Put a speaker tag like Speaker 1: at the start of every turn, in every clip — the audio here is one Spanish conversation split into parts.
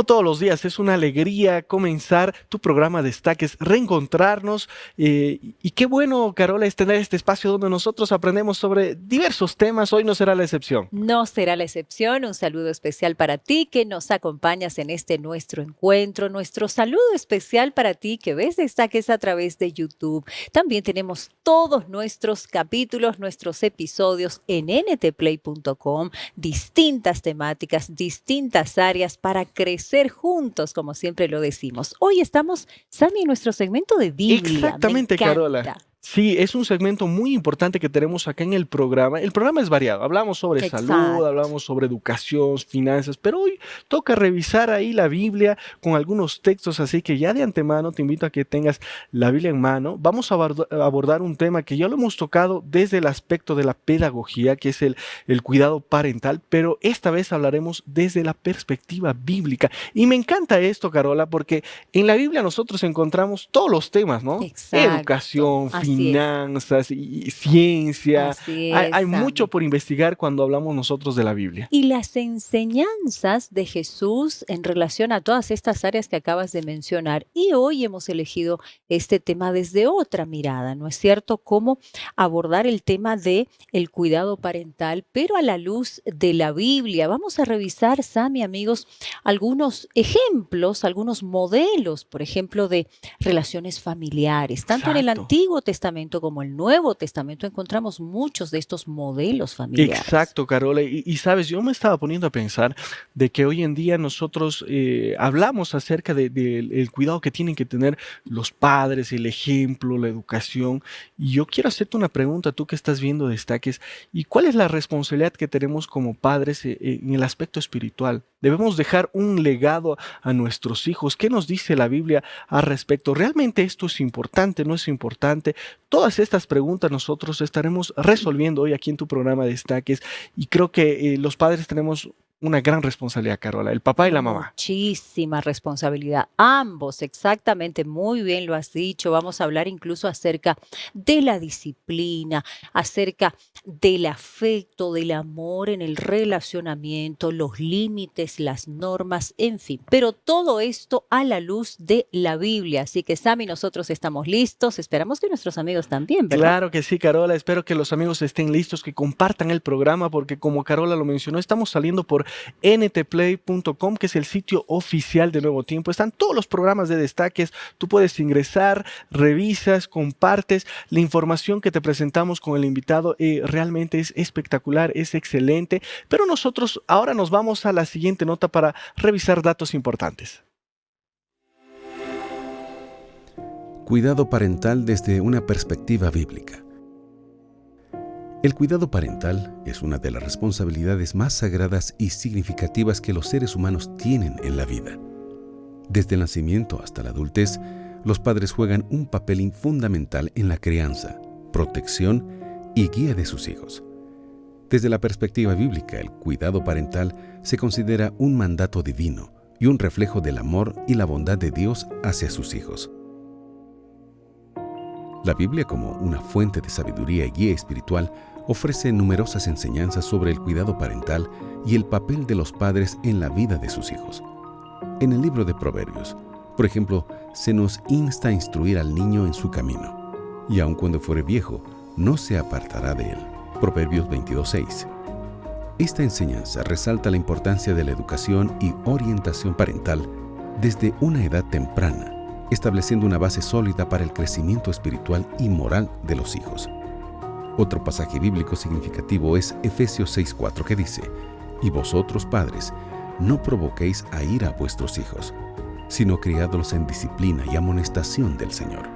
Speaker 1: Como todos los días, es una alegría comenzar tu programa Destaques, reencontrarnos. Y qué bueno, Carola, es tener este espacio donde nosotros aprendemos sobre diversos temas. Hoy no será la excepción.
Speaker 2: No será la excepción. Un saludo especial para ti que nos acompañas en este nuestro encuentro. Nuestro saludo especial para ti que ves Destaques a través de YouTube. También tenemos todos nuestros capítulos, nuestros episodios en ntplay.com. Distintas temáticas, distintas áreas para crecer juntos, como siempre lo decimos. Hoy estamos, Sammy, en nuestro segmento de Biblia.
Speaker 1: Exactamente,
Speaker 2: Me
Speaker 1: Carola.
Speaker 2: encanta.
Speaker 1: Sí, es un segmento muy importante que tenemos acá en el programa. El programa es variado. Hablamos sobre salud,
Speaker 2: Exacto.
Speaker 1: hablamos sobre educación, finanzas, pero hoy toca revisar ahí la Biblia con algunos textos, así que ya de antemano te invito a que tengas la Biblia en mano. Vamos a abordar un tema que ya lo hemos tocado desde el aspecto de la pedagogía, que es el cuidado parental, pero esta vez hablaremos desde la perspectiva bíblica. Y me encanta esto, Carola, porque en la Biblia nosotros encontramos todos los temas, ¿no?
Speaker 2: Exacto.
Speaker 1: Educación,
Speaker 2: Así es.
Speaker 1: finanzas y ciencia.
Speaker 2: Así
Speaker 1: Hay
Speaker 2: es,
Speaker 1: mucho
Speaker 2: Sammy.
Speaker 1: por investigar cuando hablamos nosotros de la Biblia.
Speaker 2: Y las enseñanzas de Jesús en relación a todas estas áreas que acabas de mencionar. Y hoy hemos elegido este tema desde otra mirada, ¿no es cierto? Cómo abordar el tema de el cuidado parental, pero a la luz de la Biblia. Vamos a revisar, Sammy, amigos, algunos ejemplos, algunos modelos, por ejemplo, de relaciones familiares. Tanto en el
Speaker 1: Exacto.
Speaker 2: Antiguo Testamento como el Nuevo Testamento encontramos muchos de estos modelos familiares.
Speaker 1: Exacto, Carola. Y sabes, yo me estaba poniendo a pensar de que hoy en día nosotros hablamos acerca del cuidado que tienen que tener los padres, el ejemplo, la educación. Y yo quiero hacerte una pregunta, tú que estás viendo Destaques, ¿y cuál es la responsabilidad que tenemos como padres en el aspecto espiritual? Debemos dejar un legado a nuestros hijos. ¿Qué nos dice la Biblia al respecto? ¿Realmente esto es importante? ¿No es importante? Todas estas preguntas nosotros estaremos resolviendo hoy aquí en tu programa Destaques, y creo que los padres tenemos una gran responsabilidad, Carola, el papá y la mamá.
Speaker 2: Muchísima responsabilidad. Ambos, exactamente, muy bien lo has dicho. Vamos a hablar incluso acerca de la disciplina, acerca del afecto, del amor en el relacionamiento, los límites, las normas, en fin. Pero todo esto a la luz de la Biblia. Así que, Sammy, nosotros estamos listos. Esperamos que nuestros amigos también, ¿verdad?
Speaker 1: Claro que sí, Carola. Espero que los amigos estén listos, que compartan el programa, porque como Carola lo mencionó, estamos saliendo por ntplay.com, que es el sitio oficial de Nuevo Tiempo. Están todos los programas de Destaques. Tú puedes ingresar, revisas, compartes. La información que te presentamos con el invitado realmente es espectacular, es excelente. Pero nosotros ahora nos vamos a la siguiente nota para revisar datos importantes.
Speaker 3: Cuidado parental desde una perspectiva bíblica. El cuidado parental es una de las responsabilidades más sagradas y significativas que los seres humanos tienen en la vida. Desde el nacimiento hasta la adultez, los padres juegan un papel fundamental en la crianza, protección y guía de sus hijos. Desde la perspectiva bíblica, el cuidado parental se considera un mandato divino y un reflejo del amor y la bondad de Dios hacia sus hijos. La Biblia, como una fuente de sabiduría y guía espiritual, ofrece numerosas enseñanzas sobre el cuidado parental y el papel de los padres en la vida de sus hijos. En el libro de Proverbios, por ejemplo, se nos insta a instruir al niño en su camino, y aun cuando fuere viejo, no se apartará de él. Proverbios 22:6. Esta enseñanza resalta la importancia de la educación y orientación parental desde una edad temprana, estableciendo una base sólida para el crecimiento espiritual y moral de los hijos. Otro pasaje bíblico significativo es Efesios 6:4, que dice: «Y vosotros, padres, no provoquéis a ira a vuestros hijos, sino criadlos en disciplina y amonestación del Señor».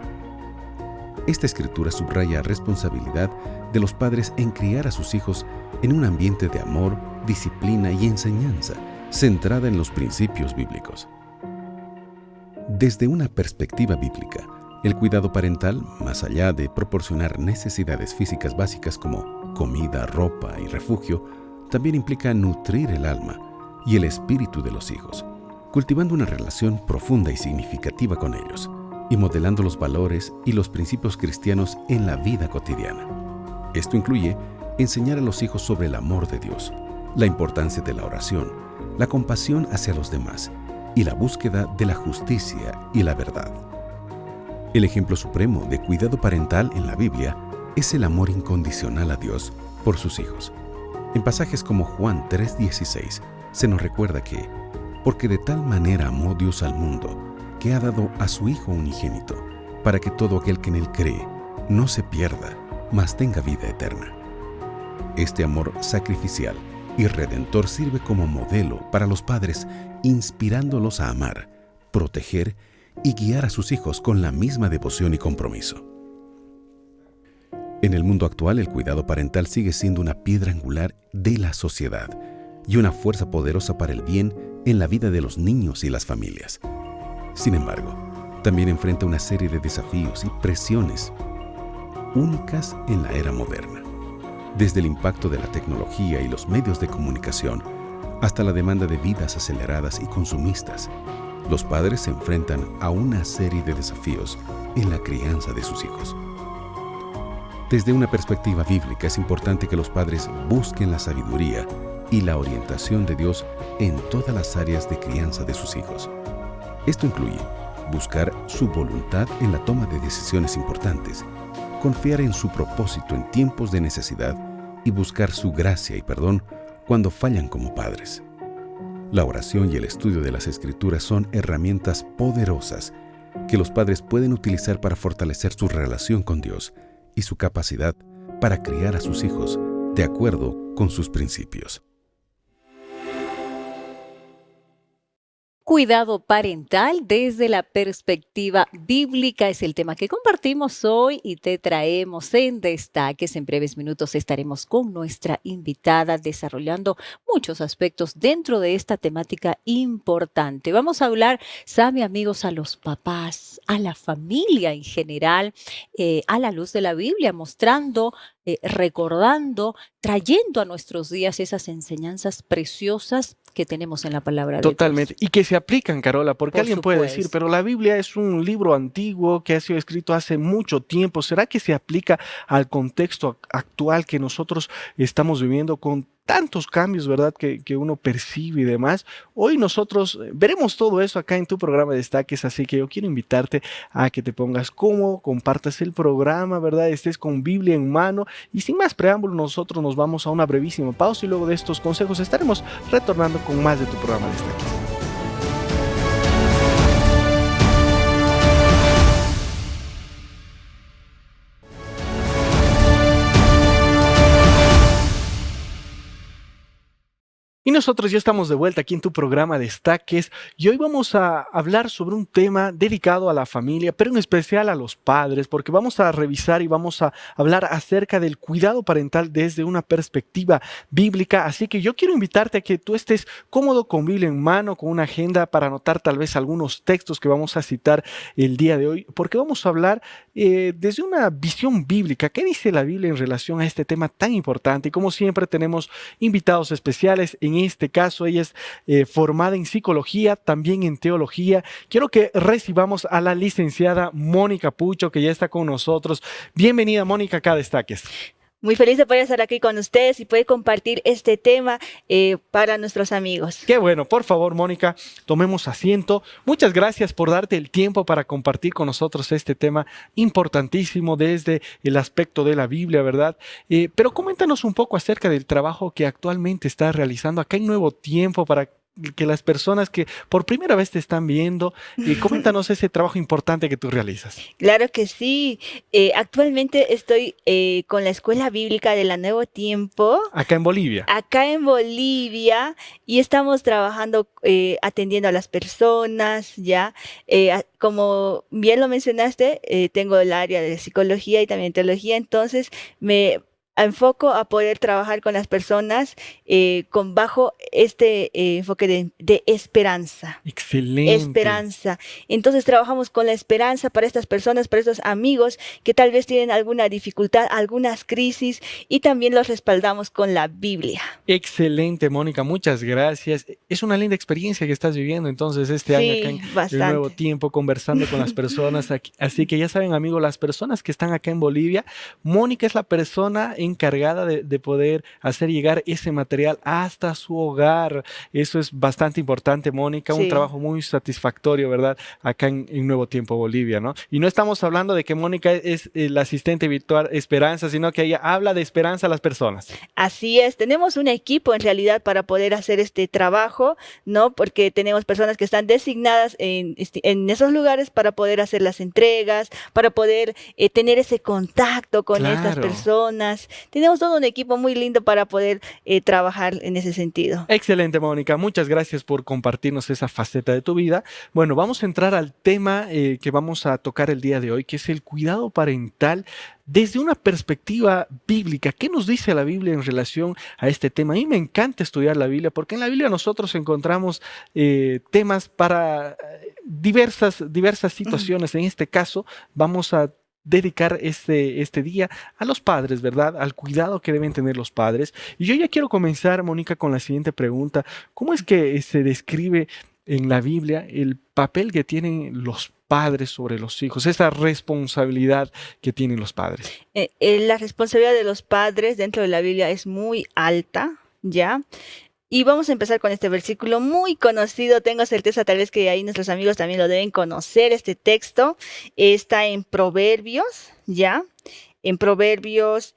Speaker 3: Esta escritura subraya la responsabilidad de los padres en criar a sus hijos en un ambiente de amor, disciplina y enseñanza, centrada en los principios bíblicos. Desde una perspectiva bíblica, el cuidado parental, más allá de proporcionar necesidades físicas básicas como comida, ropa y refugio, también implica nutrir el alma y el espíritu de los hijos, cultivando una relación profunda y significativa con ellos, y modelando los valores y los principios cristianos en la vida cotidiana. Esto incluye enseñar a los hijos sobre el amor de Dios, la importancia de la oración, la compasión hacia los demás y la búsqueda de la justicia y la verdad. El ejemplo supremo de cuidado parental en la Biblia es el amor incondicional a Dios por sus hijos. En pasajes como Juan 3:16 se nos recuerda que, porque de tal manera amó Dios al mundo, que ha dado a su Hijo unigénito, para que todo aquel que en él cree no se pierda, mas tenga vida eterna. Este amor sacrificial y redentor sirve como modelo para los padres, inspirándolos a amar, proteger y guiar a sus hijos con la misma devoción y compromiso. En el mundo actual, el cuidado parental sigue siendo una piedra angular de la sociedad y una fuerza poderosa para el bien en la vida de los niños y las familias. Sin embargo, también enfrenta una serie de desafíos y presiones únicas en la era moderna. Desde el impacto de la tecnología y los medios de comunicación hasta la demanda de vidas aceleradas y consumistas, los padres se enfrentan a una serie de desafíos en la crianza de sus hijos. Desde una perspectiva bíblica, es importante que los padres busquen la sabiduría y la orientación de Dios en todas las áreas de crianza de sus hijos. Esto incluye buscar su voluntad en la toma de decisiones importantes, confiar en su propósito en tiempos de necesidad y buscar su gracia y perdón cuando fallan como padres. La oración y el estudio de las Escrituras son herramientas poderosas que los padres pueden utilizar para fortalecer su relación con Dios y su capacidad para criar a sus hijos de acuerdo con sus principios.
Speaker 2: Cuidado parental desde la perspectiva bíblica es el tema que compartimos hoy y te traemos en Destaques. En breves minutos estaremos con nuestra invitada desarrollando muchos aspectos dentro de esta temática importante. Vamos a hablar, Sammy, amigos, a los papás, a la familia en general, a la luz de la Biblia, mostrando, recordando, trayendo a nuestros días esas enseñanzas preciosas que tenemos en la palabra de Dios.
Speaker 1: Totalmente. Y que se aplican, Carola, porque
Speaker 2: Por
Speaker 1: alguien puede decir,
Speaker 2: supuesto.
Speaker 1: pero la Biblia es un libro antiguo que ha sido escrito hace mucho tiempo. ¿Será que se aplica al contexto actual que nosotros estamos viviendo con tantos cambios, verdad, que uno percibe y demás? Hoy nosotros veremos todo eso acá en tu programa de Destaques, así que yo quiero invitarte a que te pongas cómodo, compartas el programa, ¿verdad? Estés con Biblia en mano y sin más preámbulo nosotros nos vamos a una brevísima pausa y luego de estos consejos estaremos retornando con más de tu programa de Destaques. Y nosotros ya estamos de vuelta aquí en tu programa Destaques y hoy vamos a hablar sobre un tema dedicado a la familia, pero en especial a los padres, porque vamos a revisar y vamos a hablar acerca del cuidado parental desde una perspectiva bíblica. Así que yo quiero invitarte a que tú estés cómodo con Biblia en mano, con una agenda para anotar tal vez algunos textos que vamos a citar el día de hoy, porque vamos a hablar desde una visión bíblica. ¿Qué dice la Biblia en relación a este tema tan importante? Y como siempre tenemos invitados especiales. En este caso ella es formada en psicología, también en teología. Quiero que recibamos a la licenciada Mónica Pucho, que ya está con nosotros. Bienvenida, Mónica, acá a Destaques.
Speaker 4: Muy feliz de poder estar aquí con ustedes y poder compartir este tema para nuestros amigos.
Speaker 1: Qué bueno, por favor, Mónica, tomemos asiento. Muchas gracias por darte el tiempo para compartir con nosotros este tema importantísimo desde el aspecto de la Biblia, ¿verdad? Pero coméntanos un poco acerca del trabajo que actualmente estás realizando acá en Nuevo Tiempo para que las personas que por primera vez te están viendo, coméntanos ese trabajo importante que tú realizas.
Speaker 4: Claro que sí. Actualmente estoy con la Escuela Bíblica de la Nuevo Tiempo.
Speaker 1: Acá en Bolivia.
Speaker 4: Acá en Bolivia y estamos trabajando, atendiendo a las personas, ¿ya? Como bien lo mencionaste, tengo el área de psicología y también teología, entonces me enfoco a poder trabajar con las personas bajo este enfoque de esperanza.
Speaker 1: Excelente.
Speaker 4: Esperanza. Entonces trabajamos con la esperanza para estas personas, para estos amigos que tal vez tienen alguna dificultad, algunas crisis y también los respaldamos con la Biblia.
Speaker 1: Excelente, Mónica, muchas gracias. Es una linda experiencia que estás viviendo entonces este año acá en el Nuevo Tiempo, conversando con las personas. Así que ya saben, amigos, las personas que están acá en Bolivia, Mónica es la persona encargada de poder hacer llegar ese material hasta su hogar. Eso es bastante importante, Mónica, un
Speaker 4: Sí.
Speaker 1: trabajo muy satisfactorio, ¿verdad? Acá en Nuevo Tiempo Bolivia, ¿no? Y no estamos hablando de que Mónica es la asistente virtual Esperanza, sino que ella habla de esperanza a las personas.
Speaker 4: Así es, tenemos un equipo en realidad para poder hacer este trabajo, ¿no? Porque tenemos personas que están designadas en esos lugares para poder hacer las entregas, para poder tener ese contacto con estas
Speaker 1: Claro.
Speaker 4: personas. Tenemos todo un equipo muy lindo para poder trabajar en ese sentido.
Speaker 1: Excelente, Mónica. Muchas gracias por compartirnos esa faceta de tu vida. Bueno, vamos a entrar al tema que vamos a tocar el día de hoy, que es el cuidado parental desde una perspectiva bíblica. ¿Qué nos dice la Biblia en relación a este tema? A mí me encanta estudiar la Biblia porque en la Biblia nosotros encontramos temas para diversas situaciones. En este caso, vamos a dedicar este día a los padres, ¿verdad? Al cuidado que deben tener los padres. Y yo ya quiero comenzar, Mónica, con la siguiente pregunta. ¿Cómo es que se describe en la Biblia el papel que tienen los padres sobre los hijos, esa responsabilidad que tienen los padres?
Speaker 4: La responsabilidad de los padres dentro de la Biblia es muy alta, ¿ya? Y vamos a empezar con este versículo muy conocido. Tengo certeza tal vez que ahí nuestros amigos también lo deben conocer. Este texto está en Proverbios, ¿ya? En Proverbios,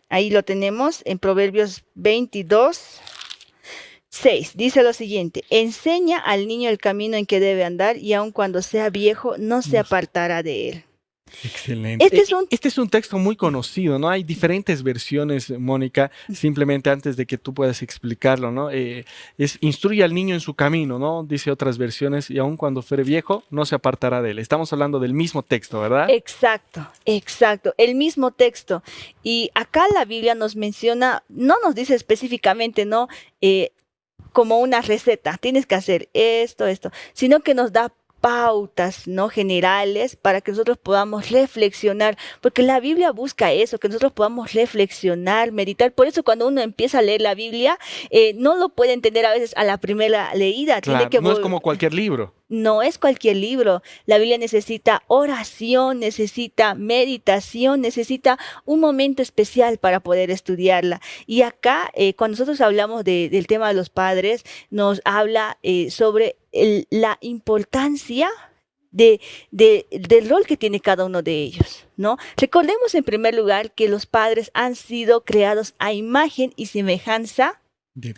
Speaker 4: ahí lo tenemos, en Proverbios 22:6. Dice lo siguiente: enseña al niño el camino en que debe andar, y aun cuando sea viejo no se apartará de él.
Speaker 1: Excelente. Este es un texto muy conocido, ¿no? Hay diferentes versiones, Mónica, simplemente antes de que tú puedas explicarlo, ¿no? Instruye al niño en su camino, ¿no? Dice otras versiones, y aun cuando fuere viejo, no se apartará de él. Estamos hablando del mismo texto, ¿verdad?
Speaker 4: Exacto, el mismo texto. Y acá la Biblia nos menciona, no nos dice específicamente, ¿no? Como una receta, tienes que hacer esto, sino que nos da pautas, ¿no? Generales para que nosotros podamos reflexionar, porque la Biblia busca eso, que nosotros podamos reflexionar, meditar. Por eso cuando uno empieza a leer la Biblia, no lo puede entender a veces a la primera leída.
Speaker 1: Claro,
Speaker 4: Tiene que
Speaker 1: no es como cualquier libro.
Speaker 4: No es cualquier libro. La Biblia necesita oración, necesita meditación, necesita un momento especial para poder estudiarla. Y acá, cuando nosotros hablamos del tema de los padres, nos habla sobre la importancia del rol que tiene cada uno de ellos, ¿no? Recordemos en primer lugar que los padres han sido creados a imagen y semejanza
Speaker 1: de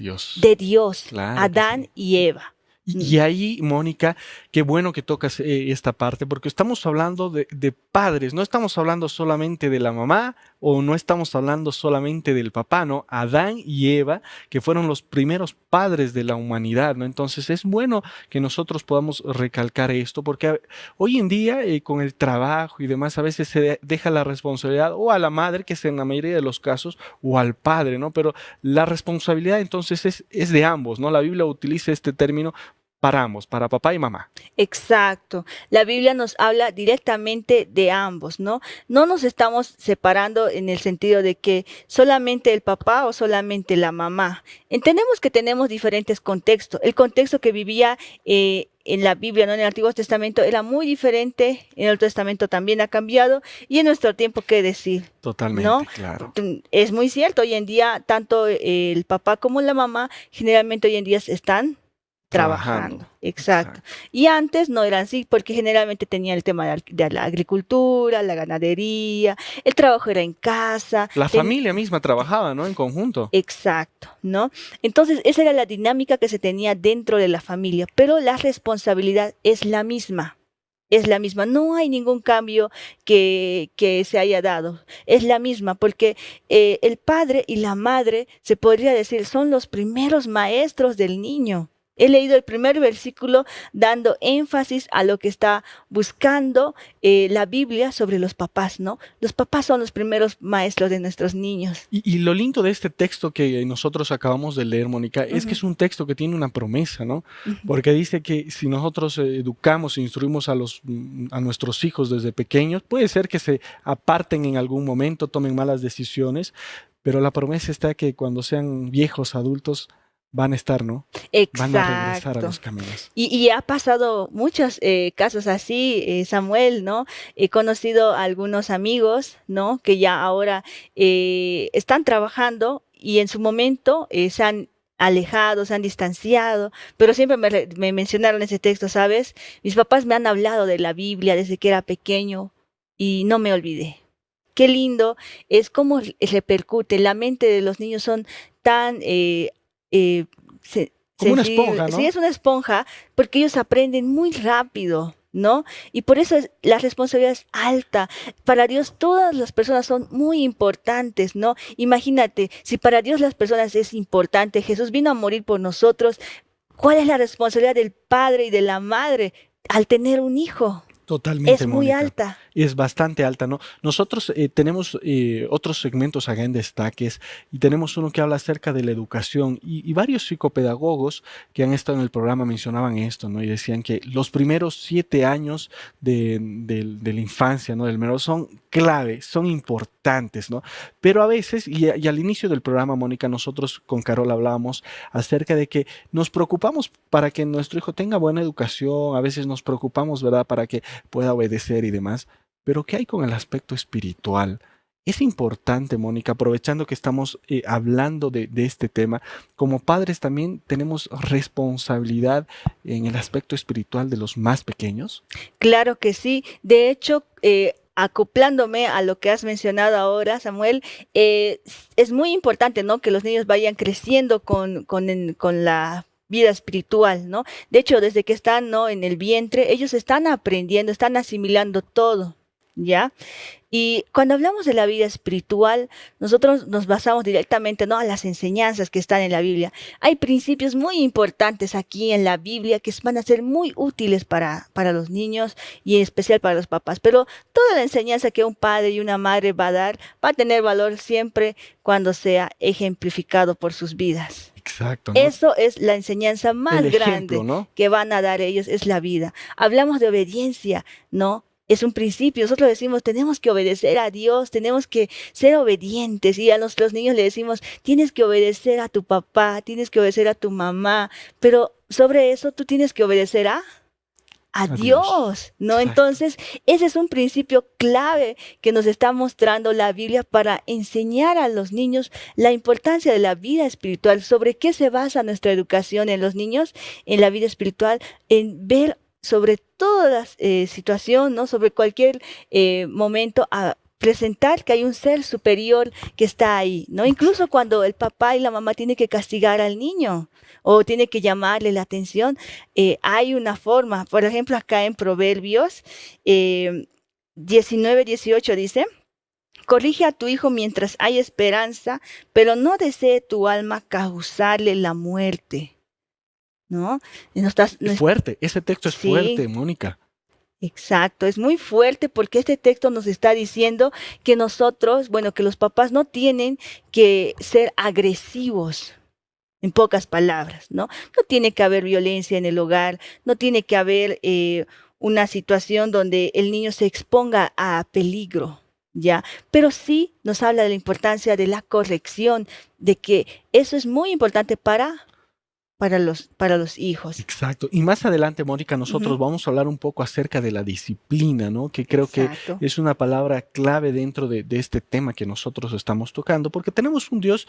Speaker 1: Dios.
Speaker 4: Claro, Adán y Eva.
Speaker 1: Y ahí, Mónica, qué bueno que tocas esta parte, porque estamos hablando de padres, no estamos hablando solamente de la mamá o no estamos hablando solamente del papá, ¿no? Adán y Eva, que fueron los primeros padres de la humanidad, ¿no? Entonces es bueno que nosotros podamos recalcar esto, porque hoy en día, con el trabajo y demás, a veces se deja la responsabilidad o a la madre, que es en la mayoría de los casos, o al padre, ¿no? Pero la responsabilidad entonces es de ambos, ¿no? La Biblia utiliza este término para ambos, para papá y mamá.
Speaker 4: Exacto. La Biblia nos habla directamente de ambos, ¿no? No nos estamos separando en el sentido de que solamente el papá o solamente la mamá. Entendemos que tenemos diferentes contextos. El contexto que vivía en la Biblia, ¿no? En el Antiguo Testamento era muy diferente, en el Nuevo Testamento también ha cambiado, y en nuestro tiempo, ¿qué decir?
Speaker 1: Totalmente,
Speaker 4: ¿no?
Speaker 1: Claro.
Speaker 4: Es muy cierto, hoy en día tanto el papá como la mamá generalmente hoy en día están trabajando. Exacto. Y antes no era así, porque generalmente tenía el tema de la agricultura, la ganadería, el trabajo era en casa.
Speaker 1: La familia misma trabajaba, ¿no? En conjunto.
Speaker 4: Exacto, ¿no? Entonces, esa era la dinámica que se tenía dentro de la familia, pero la responsabilidad es la misma. Es la misma, no hay ningún cambio que se haya dado, es la misma, porque el padre y la madre, se podría decir, son los primeros maestros del niño. He leído el primer versículo dando énfasis a lo que está buscando la Biblia sobre los papás, ¿no? Los papás son los primeros maestros de nuestros niños.
Speaker 1: Y lo lindo de este texto que nosotros acabamos de leer, Mónica, es que es un texto que tiene una promesa, ¿no? Porque dice que si nosotros educamos e instruimos a nuestros hijos desde pequeños, puede ser que se aparten en algún momento, tomen malas decisiones, pero la promesa está que cuando sean viejos, adultos, van a estar, ¿no? Van a regresar a
Speaker 4: Exacto.
Speaker 1: los caminos.
Speaker 4: Y ha pasado muchos casos así, Samuel, ¿no? He conocido a algunos amigos, ¿no? Que ya ahora están trabajando y en su momento se han alejado, se han distanciado, pero siempre me mencionaron ese texto, ¿sabes? Mis papás me han hablado de la Biblia desde que era pequeño y no me olvidé. Qué lindo es cómo repercute. La mente de los niños son tan eh,
Speaker 1: Como una
Speaker 4: sensible,
Speaker 1: esponja,
Speaker 4: sí,
Speaker 1: ¿no?
Speaker 4: es una esponja, porque ellos aprenden muy rápido, ¿no? Y por eso la responsabilidad es alta. Para Dios todas las personas son muy importantes, ¿no? Imagínate, si para Dios las personas es importante, Jesús vino a morir por nosotros, ¿cuál es la responsabilidad del padre y de la madre al tener un hijo? Es
Speaker 1: Totalmente,
Speaker 4: muy
Speaker 1: Mónica.
Speaker 4: alta.
Speaker 1: Es bastante alta, ¿no? Nosotros tenemos otros segmentos acá en Destaques y tenemos uno que habla acerca de la educación y varios psicopedagogos que han estado en el programa mencionaban esto, ¿no? Y decían que los primeros 7 años de la infancia, ¿no? Del menor son clave, son importantes, ¿no? Pero a veces, y al inicio del programa, Mónica, nosotros con Carol hablábamos acerca de que nos preocupamos para que nuestro hijo tenga buena educación, a veces nos preocupamos, ¿verdad?, para que pueda obedecer y demás. Pero ¿qué hay con el aspecto espiritual? Es importante, Mónica, aprovechando que estamos hablando de este tema, como padres también tenemos responsabilidad en el aspecto espiritual de los más pequeños.
Speaker 4: Claro que sí. De hecho, acoplándome a lo que has mencionado ahora, Samuel, es muy importante, ¿no? Que los niños vayan creciendo con la vida espiritual, ¿no? De hecho, desde que están, ¿no?, en el vientre, ellos están aprendiendo, están asimilando todo, ¿ya? Y cuando hablamos de la vida espiritual, nosotros nos basamos directamente, ¿no?, a las enseñanzas que están en la Biblia. Hay principios muy importantes aquí en la Biblia que van a ser muy útiles para los niños y en especial para los papás. Pero toda la enseñanza que un padre y una madre va a dar va a tener valor siempre cuando sea ejemplificado por sus vidas.
Speaker 1: Exacto, ¿no?
Speaker 4: Eso es la enseñanza
Speaker 1: El
Speaker 4: más
Speaker 1: ejemplo,
Speaker 4: grande
Speaker 1: ¿no?
Speaker 4: que van a dar ellos, es la vida. Hablamos de obediencia, ¿no? Es un principio. Nosotros decimos, tenemos que obedecer a Dios, tenemos que ser obedientes. Y a nuestros niños le decimos, tienes que obedecer a tu papá, tienes que obedecer a tu mamá. Pero sobre eso tú tienes que obedecer a
Speaker 1: Adiós.
Speaker 4: Dios, ¿no?
Speaker 1: Exacto.
Speaker 4: Entonces, ese es un principio clave que nos está mostrando la Biblia para enseñar a los niños la importancia de la vida espiritual. ¿Sobre qué se basa nuestra educación en los niños? En la vida espiritual, en ver sobre toda la situación, ¿no? Sobre cualquier momento, a presentar que hay un ser superior que está ahí, ¿no? Incluso cuando el papá y la mamá tienen que castigar al niño o tiene que llamarle la atención, hay una forma. Por ejemplo, acá en Proverbios 19:18 dice: corrige a tu hijo mientras hay esperanza, pero no desee tu alma causarle la muerte, ¿no? Y no estás,
Speaker 1: Es fuerte, ese texto es
Speaker 4: sí,
Speaker 1: fuerte, Mónica.
Speaker 4: exacto, es muy fuerte porque este texto nos está diciendo que nosotros, bueno, que los papás no tienen que ser agresivos. En pocas palabras, ¿no? No tiene que haber violencia en el hogar, no tiene que haber una situación donde el niño se exponga a peligro, ¿ya? Pero sí nos habla de la importancia de la corrección, de que eso es muy importante para los hijos.
Speaker 1: Exacto. Y más adelante, Mónica, nosotros
Speaker 4: Ujú.
Speaker 1: vamos a hablar un poco acerca de la disciplina, ¿no? Que creo que
Speaker 4: Exacto.
Speaker 1: es una palabra clave dentro de este tema que nosotros estamos tocando, porque tenemos un Dios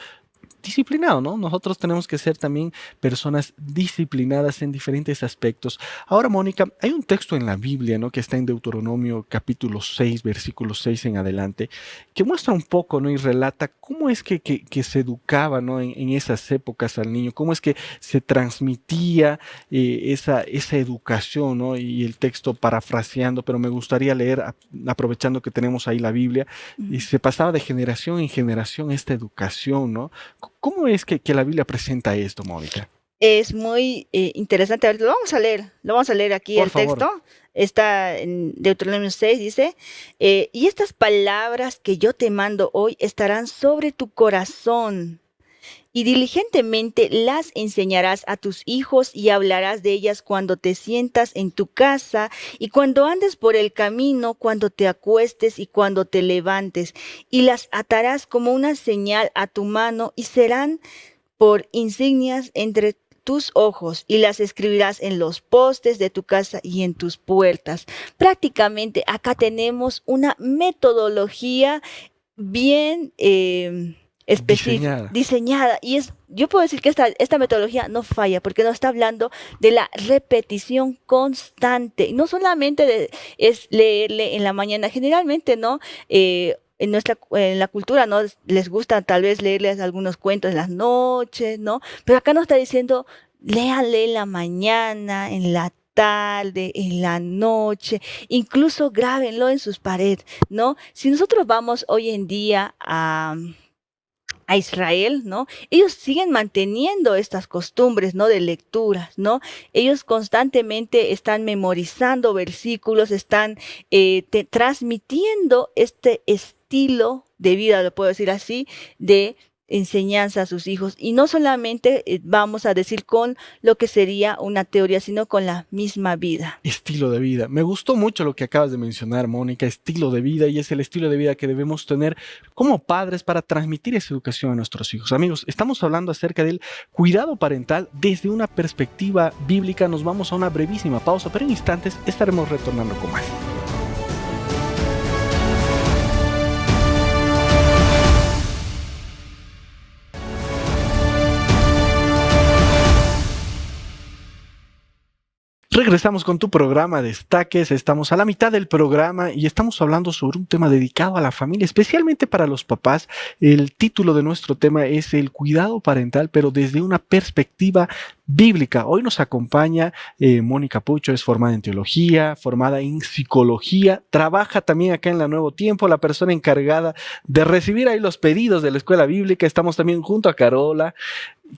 Speaker 1: disciplinado, ¿no? Nosotros tenemos que ser también personas disciplinadas en diferentes aspectos. Ahora, Mónica, hay un texto en la Biblia, ¿no?, que está en Deuteronomio capítulo 6, versículo 6 en adelante, que muestra un poco, ¿no?, y relata cómo es que se educaba, ¿no?, en esas épocas al niño, cómo es que se transmitía esa educación, ¿no? Y el texto parafraseando, pero me gustaría leer, aprovechando que tenemos ahí la Biblia, y
Speaker 4: Ujú.
Speaker 1: se pasaba de generación en generación esta educación, ¿no? ¿Cómo es que la Biblia presenta esto, Mónica?
Speaker 4: Es muy interesante. A ver, lo vamos a leer aquí
Speaker 1: Por
Speaker 4: el
Speaker 1: favor.
Speaker 4: texto. Está en Deuteronomio 6, dice, y estas palabras que yo te mando hoy estarán sobre tu corazón y diligentemente las enseñarás a tus hijos y hablarás de ellas cuando te sientas en tu casa y cuando andes por el camino, cuando te acuestes y cuando te levantes, y las atarás como una señal a tu mano y serán por insignias entre tus ojos y las escribirás en los postes de tu casa y en tus puertas. Prácticamente acá tenemos una metodología bien específica, diseñada. Y yo puedo decir que esta metodología no falla, porque nos está hablando de la repetición constante. Y no solamente es leerle en la mañana, generalmente, ¿no? En la cultura, ¿no? Les gusta tal vez leerles algunos cuentos en las noches, ¿no? Pero acá nos está diciendo, léale en la mañana, en la tarde, en la noche, incluso grábenlo en sus paredes, ¿no? Si nosotros vamos hoy en día a Israel, ¿no? Ellos siguen manteniendo estas costumbres, ¿no? De lecturas, ¿no? Ellos constantemente están memorizando versículos, están transmitiendo este estilo de vida, lo puedo decir así, de enseñanza a sus hijos. Y no solamente vamos a decir con lo que sería una teoría, sino con la misma vida.
Speaker 1: Estilo de vida. Me gustó mucho lo que acabas de mencionar, Mónica, estilo de vida, y es el estilo de vida que debemos tener como padres para transmitir esa educación a nuestros hijos. Amigos, estamos hablando acerca del cuidado parental desde una perspectiva bíblica. Nos vamos a una brevísima pausa, pero en instantes estaremos retornando con más. Regresamos con tu programa Destaques. Estamos a la mitad del programa y estamos hablando sobre un tema dedicado a la familia, especialmente para los papás. El título de nuestro tema es el cuidado parental, pero desde una perspectiva bíblica. Hoy nos acompaña Mónica Pucho, es formada en teología, formada en psicología, trabaja también acá en la Nuevo Tiempo, la persona encargada de recibir ahí los pedidos de la escuela bíblica. Estamos también junto a Carola.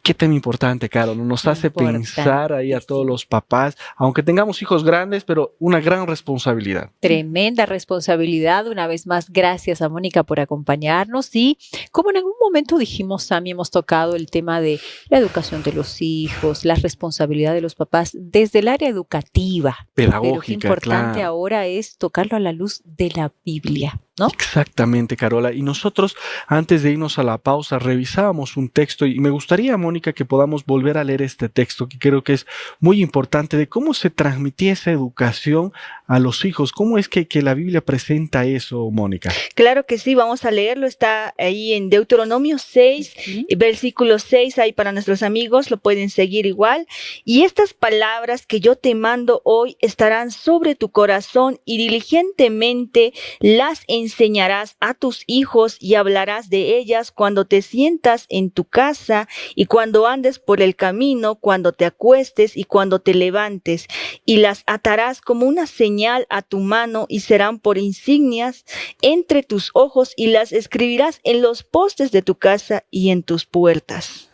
Speaker 1: Qué tema importante, Carol, nos hace pensar ahí a todos los papás, aunque tengamos hijos grandes, pero una gran responsabilidad.
Speaker 2: Tremenda responsabilidad. Una vez más, gracias a Mónica por acompañarnos. Y como en algún momento dijimos, Sammy, hemos tocado el tema de la educación de los hijos, la responsabilidad de los papás desde el área educativa.
Speaker 1: Pedagógica,
Speaker 2: pero qué importante ahora es tocarlo a la luz de la Biblia, ¿no?
Speaker 1: Exactamente, Carola. Y nosotros, antes de irnos a la pausa, revisábamos un texto y me gustaría, Mónica, que podamos volver a leer este texto, que creo que es muy importante, de cómo se transmitía esa educación a los hijos. ¿Cómo es que la Biblia presenta eso, Mónica?
Speaker 4: Claro que sí, vamos a leerlo. Está ahí en Deuteronomio 6, versículo 6, ahí para nuestros amigos, lo pueden seguir igual. Y estas palabras que yo te mando hoy estarán sobre tu corazón y diligentemente las enseñarás a tus hijos y hablarás de ellas cuando te sientas en tu casa y cuando andes por el camino, cuando te acuestes y cuando te levantes, y las atarás como una señal a tu mano y serán por insignias entre tus ojos y las escribirás en los postes de tu casa y en tus puertas.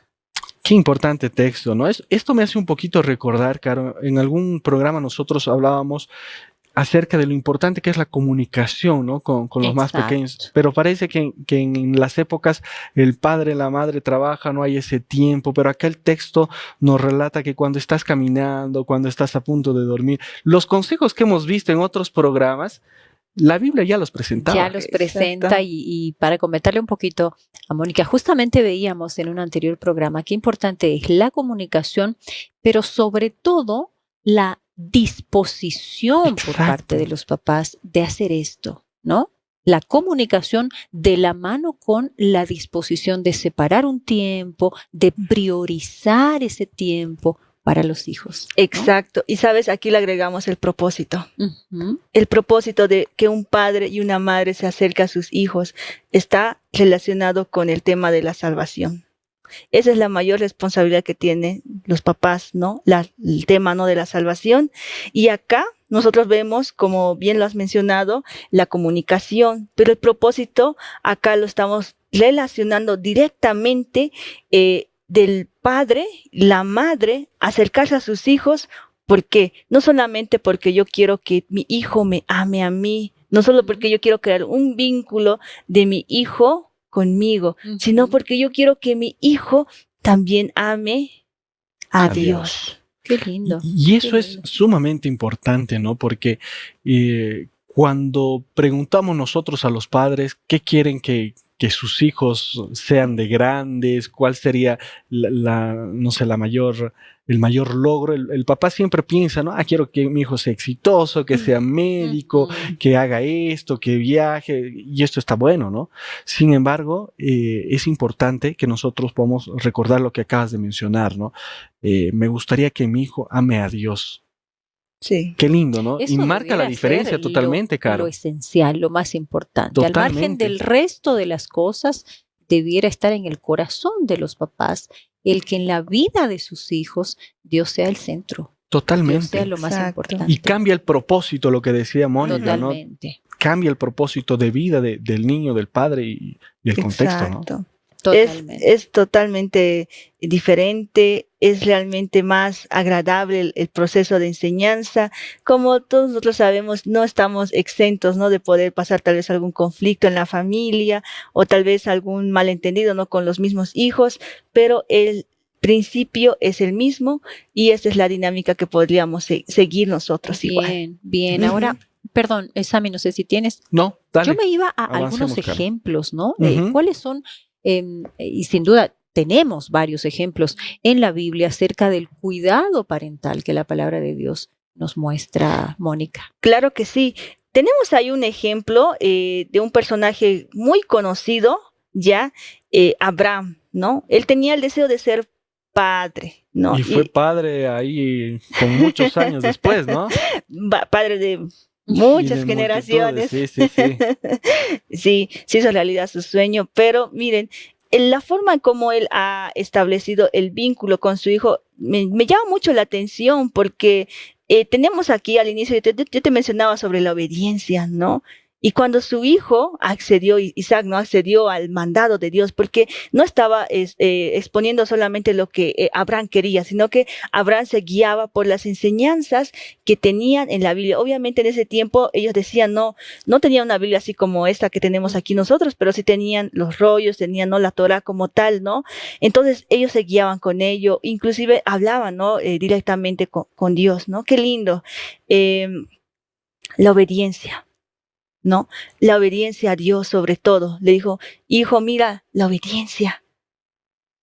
Speaker 1: Qué importante texto, ¿no? Esto me hace un poquito recordar, Caro, en algún programa nosotros hablábamos acerca de lo importante que es la comunicación, ¿no? Con los más pequeños. Pero parece que en las épocas el padre, la madre trabaja, no hay ese tiempo, pero acá el texto nos relata que cuando estás caminando, cuando estás a punto de dormir, los consejos que hemos visto en otros programas, la Biblia ya los presentaba.
Speaker 2: Ya los presenta y para comentarle un poquito a Mónica, justamente veíamos en un anterior programa qué importante es la comunicación, pero sobre todo la disposición por parte de los papás de hacer esto, ¿no? La comunicación de la mano con la disposición de separar un tiempo, de priorizar ese tiempo para los hijos, ¿no?
Speaker 4: Exacto. Y sabes, aquí le agregamos el propósito. El propósito de que un padre y una madre se acerquen a sus hijos está relacionado con el tema de la salvación. Esa es la mayor responsabilidad que tienen los papás, ¿no? El tema, ¿no? De la salvación. Y acá nosotros vemos, como bien lo has mencionado, la comunicación, pero el propósito acá lo estamos relacionando directamente del padre, la madre, acercarse a sus hijos. ¿Por qué? No solamente porque yo quiero que mi hijo me ame a mí, no solo porque yo quiero crear un vínculo de mi hijo conmigo, sino porque yo quiero que mi hijo también ame a Dios.
Speaker 2: Qué lindo.
Speaker 1: Y eso es sumamente importante, ¿no? Porque Cuando preguntamos nosotros a los padres qué quieren que sus hijos sean de grandes, cuál sería no sé, el mayor logro, el papá siempre piensa, ¿no? Quiero que mi hijo sea exitoso, que sea médico, que haga esto, que viaje, y esto está bueno, ¿no? Sin embargo, es importante que nosotros podamos recordar lo que acabas de mencionar, ¿no? Me gustaría que mi hijo ame a Dios.
Speaker 4: Sí.
Speaker 1: Qué lindo, ¿no?
Speaker 2: Eso
Speaker 1: Y marca la
Speaker 2: debiera
Speaker 1: diferencia
Speaker 2: ser
Speaker 1: totalmente,
Speaker 2: lo
Speaker 1: Caro.
Speaker 2: esencial, lo más importante. Al margen
Speaker 1: Totalmente.
Speaker 2: del resto de las cosas, debiera estar en el corazón de los papás el que en la vida de sus hijos Dios sea el centro, Dios sea
Speaker 1: Totalmente.
Speaker 2: lo más
Speaker 4: Exacto.
Speaker 2: importante.
Speaker 1: Y cambia el propósito, lo que decía Mónica, ¿no?
Speaker 2: Totalmente,
Speaker 1: Cambia el propósito de vida del niño, del padre y el contexto, ¿no?
Speaker 4: Exacto.
Speaker 2: totalmente.
Speaker 4: Es totalmente diferente, es realmente más agradable el proceso de enseñanza. Como todos nosotros sabemos, no estamos exentos, ¿no?, de poder pasar tal vez algún conflicto en la familia o tal vez algún malentendido, ¿no?, con los mismos hijos, pero el principio es el mismo y esta es la dinámica que podríamos seguir nosotros igual.
Speaker 2: Bien, bien.
Speaker 4: Ujú.
Speaker 2: Ahora, perdón, Sami, no sé si tienes.
Speaker 1: No, dale.
Speaker 2: Yo me iba a
Speaker 1: avancemos,
Speaker 2: algunos
Speaker 1: Caro.
Speaker 2: ejemplos, ¿no?
Speaker 1: Ujú.
Speaker 2: ¿Cuáles son? Y sin duda tenemos varios ejemplos en la Biblia acerca del cuidado parental que la palabra de Dios nos muestra, Mónica.
Speaker 4: Claro que sí. Tenemos ahí un ejemplo de un personaje muy conocido, ya, Abraham, ¿no? Él tenía el deseo de ser padre, ¿no?
Speaker 1: Y fue padre ahí con muchos años después, ¿no?
Speaker 4: Padre de
Speaker 1: Y
Speaker 4: muchas
Speaker 1: de
Speaker 4: generaciones.
Speaker 1: multitudes, sí.
Speaker 4: Sí, sí hizo realidad su sueño, pero miren, en la forma en cómo él ha establecido el vínculo con su hijo me llama mucho la atención porque tenemos aquí al inicio, yo te mencionaba sobre la obediencia, ¿no? Y cuando su hijo accedió, Isaac, ¿no?, accedió al mandado de Dios, porque no estaba exponiendo solamente lo que Abraham quería, sino que Abraham se guiaba por las enseñanzas que tenían en la Biblia. Obviamente en ese tiempo ellos decían, no tenían una Biblia así como esta que tenemos aquí nosotros, pero sí tenían los rollos, tenían, ¿no?, la Torah como tal, ¿no? Entonces ellos se guiaban con ello, inclusive hablaban, ¿no?, directamente con Dios, ¿no? Qué lindo. La obediencia, ¿no? La obediencia a Dios sobre todo. Le dijo, hijo, mira, la obediencia.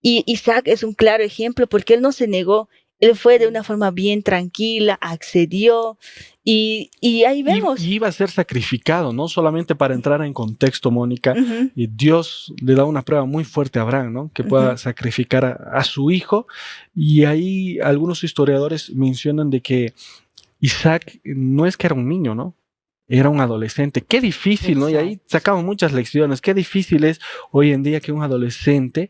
Speaker 4: Y Isaac es un claro ejemplo porque él no se negó, él fue de una forma bien tranquila, accedió y ahí vemos.
Speaker 1: Y iba a ser sacrificado, no solamente para entrar en contexto, Mónica.
Speaker 4: Ujú.
Speaker 1: Y Dios le da una prueba muy fuerte a Abraham, ¿no? Que pueda
Speaker 4: Ujú.
Speaker 1: sacrificar a su hijo. Y ahí algunos historiadores mencionan de que Isaac no es que era un niño, ¿no? Era un adolescente. Qué difícil, ¿no? Y ahí
Speaker 2: Exacto.
Speaker 1: sacamos muchas lecciones. Qué difícil es hoy en día que un adolescente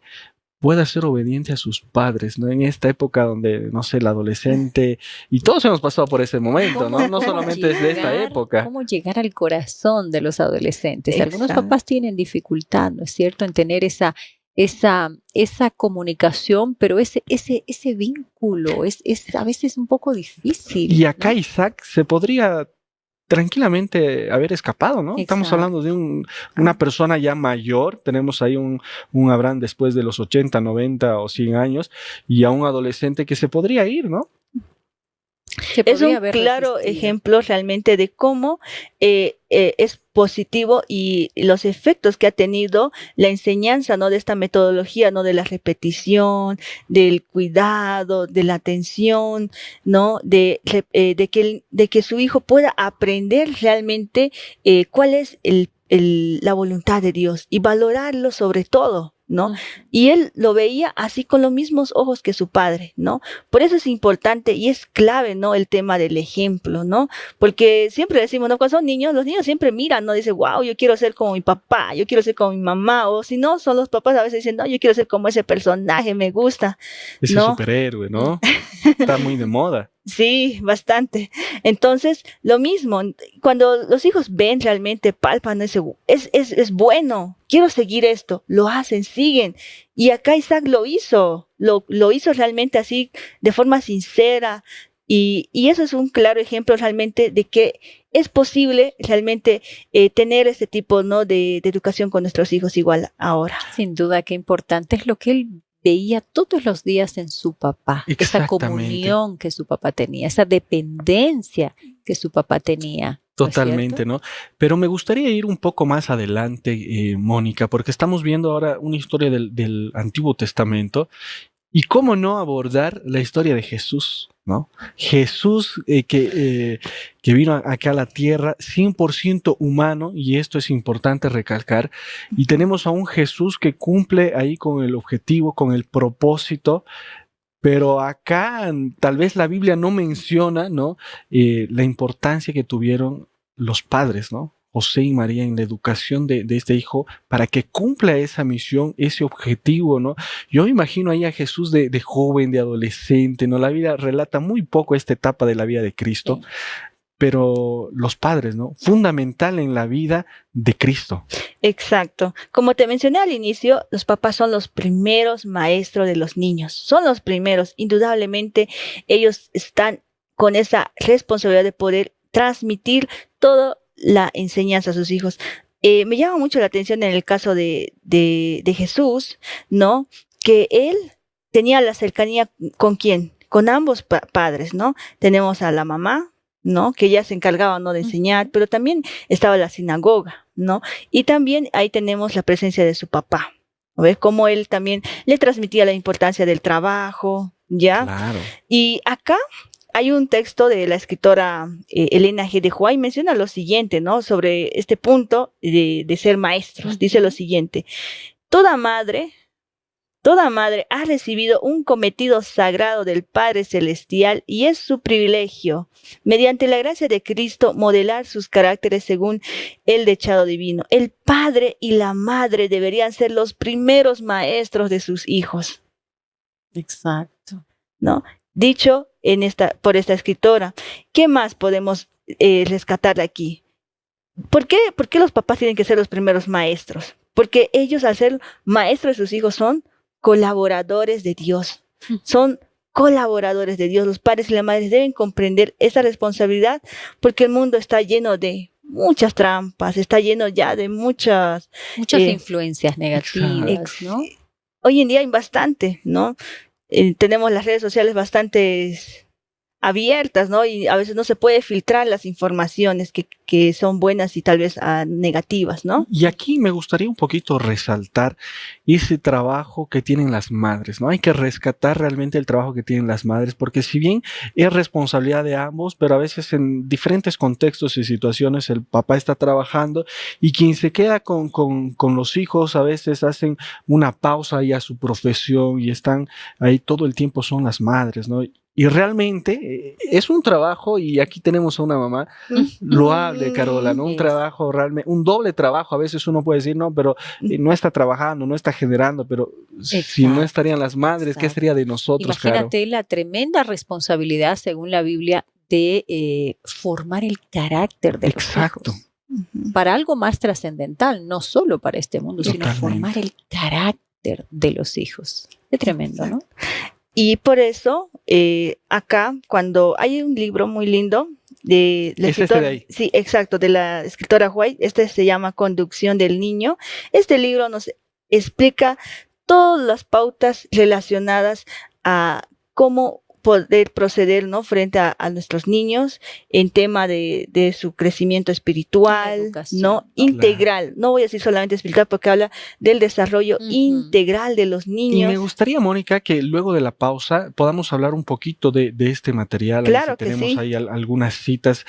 Speaker 1: pueda ser obediente a sus padres, ¿no? En esta época donde, no sé, el adolescente, y todos hemos pasado por ese momento, ¿no? No solamente desde esta época.
Speaker 2: ¿Cómo llegar al corazón de los adolescentes? Algunos
Speaker 4: Exacto.
Speaker 2: papás tienen dificultad, ¿no es cierto?, en tener esa comunicación, pero ese vínculo es a veces un poco difícil.
Speaker 1: Y acá
Speaker 2: ¿no?
Speaker 1: Isaac se podría tranquilamente haber escapado, ¿no? Estamos
Speaker 2: Exacto.
Speaker 1: hablando de una persona ya mayor, tenemos ahí un Abraham después de los 80, 90 o 100 años, y a un adolescente que se podría ir, ¿no?
Speaker 2: Que
Speaker 4: Es
Speaker 2: podría
Speaker 4: un
Speaker 2: haber
Speaker 4: claro
Speaker 2: resistido.
Speaker 4: ejemplo realmente de cómo es positivo y los efectos que ha tenido la enseñanza, ¿no?, de esta metodología, ¿no?, de la repetición, del cuidado, de la atención, ¿no?, de que su hijo pueda aprender realmente cuál es la voluntad de Dios y valorarlo sobre todo, ¿no?
Speaker 2: Ujú.
Speaker 4: Y él lo veía así con los mismos ojos que su padre, ¿no? Por eso es importante y es clave, ¿no?, el tema del ejemplo, ¿no? Porque siempre decimos, ¿no?, cuando son niños, los niños siempre miran, ¿no? Dicen, wow, yo quiero ser como mi papá, yo quiero ser como mi mamá, o si no, son los papás a veces dicen, no, yo quiero ser como ese personaje, me gusta,
Speaker 1: Ese
Speaker 4: ¿no?
Speaker 1: superhéroe, ¿no? Está muy de moda.
Speaker 4: Sí, bastante. Entonces, lo mismo, cuando los hijos ven realmente, palpan ese, es bueno, quiero seguir esto, lo hacen, siguen. Y acá Isaac lo hizo realmente así, de forma sincera. Y eso es un claro ejemplo realmente de que es posible realmente tener este tipo, ¿no?, de educación con nuestros hijos igual ahora.
Speaker 2: Sin duda, qué importante es lo que él veía todos los días en su papá, esa
Speaker 1: Exactamente.
Speaker 2: comunión que su papá tenía, esa dependencia que su papá tenía.
Speaker 1: Totalmente, ¿no? Pero me gustaría ir un poco más adelante, Mónica, porque estamos viendo ahora una historia del Antiguo Testamento y cómo no abordar la historia de Jesús, ¿no? Jesús que vino acá a la tierra 100% humano, y esto es importante recalcar, y tenemos a un Jesús que cumple ahí con el objetivo, con el propósito. Pero acá tal vez la Biblia no menciona, ¿no? La importancia que tuvieron los padres, ¿no? José y María en la educación de este hijo para que cumpla esa misión, ese objetivo, ¿no? Yo me imagino ahí a Jesús de joven, de adolescente, ¿no? La Biblia relata muy poco esta etapa de la vida de Cristo, pero los padres, ¿no? Fundamental en la vida de Cristo.
Speaker 4: Exacto. Como te mencioné al inicio, los papás son los primeros maestros de los niños. Son los primeros. Indudablemente, ellos están con esa responsabilidad de poder transmitir toda la enseñanza a sus hijos. Me llama mucho la atención en el caso de Jesús, ¿no? Que él tenía la cercanía ¿con quién? Con ambos padres, ¿no? Tenemos a la mamá, ¿no? Que ella se encargaba, ¿no? De enseñar, pero también estaba la sinagoga, ¿no? Y también ahí tenemos la presencia de su papá, ¿ves? Cómo él también le transmitía la importancia del trabajo, ¿ya?
Speaker 1: Claro.
Speaker 4: Y acá hay un texto de la escritora Elena G. de White, menciona lo siguiente, ¿no? Sobre este punto de ser maestros. Dice lo siguiente: Toda madre ha recibido un cometido sagrado del Padre Celestial y es su privilegio, mediante la gracia de Cristo, modelar sus caracteres según el dechado divino. El padre y la madre deberían ser los primeros maestros de sus hijos.
Speaker 2: Exacto.
Speaker 4: ¿No? Dicho por esta escritora. ¿Qué más podemos rescatar de aquí? ¿Por qué los papás tienen que ser los primeros maestros? Porque ellos, al ser maestros de sus hijos, son colaboradores de Dios. Son colaboradores de Dios. Los padres y las madres deben comprender esa responsabilidad, porque el mundo está lleno de muchas trampas, está lleno ya de muchas
Speaker 2: influencias negativas, ¿no?
Speaker 4: Hoy en día hay bastante, ¿no? Tenemos las redes sociales bastante abiertas, ¿no? Y a veces no se puede filtrar las informaciones que son buenas y tal vez negativas, ¿no?
Speaker 1: Y aquí me gustaría un poquito resaltar ese trabajo que tienen las madres, ¿no? Hay que rescatar realmente el trabajo que tienen las madres, porque si bien es responsabilidad de ambos, pero a veces en diferentes contextos y situaciones el papá está trabajando y quien se queda con los hijos a veces hacen una pausa ahí a su profesión y están ahí todo el tiempo, son las madres, ¿no? Y realmente es un trabajo, y aquí tenemos a una mamá loable, Carola, ¿no? Un trabajo realmente, un doble trabajo. A veces uno puede decir, no, pero no está trabajando, no está generando, pero si no estarían las madres, ¿qué sería de nosotros,
Speaker 2: Imagínate la tremenda responsabilidad, según la Biblia, de formar el carácter de los hijos. Para algo más trascendental, no solo para este mundo, sino formar el carácter de los hijos. Qué tremendo, ¿no?
Speaker 4: Y por eso, acá, cuando hay un libro muy lindo de la escritora,
Speaker 1: de ahí.
Speaker 4: Sí, exacto, de la escritora White, se llama Conducción del Niño. Este libro nos explica todas las pautas relacionadas a cómo poder proceder, ¿no? Frente a nuestros niños en tema de su crecimiento espiritual, ¿no? Integral. Claro. No voy a decir solamente espiritual, porque habla del desarrollo integral de los niños.
Speaker 1: Y me gustaría, Mónica, que luego de la pausa podamos hablar un poquito de este material.
Speaker 4: Claro
Speaker 1: que tenemos ahí algunas citas.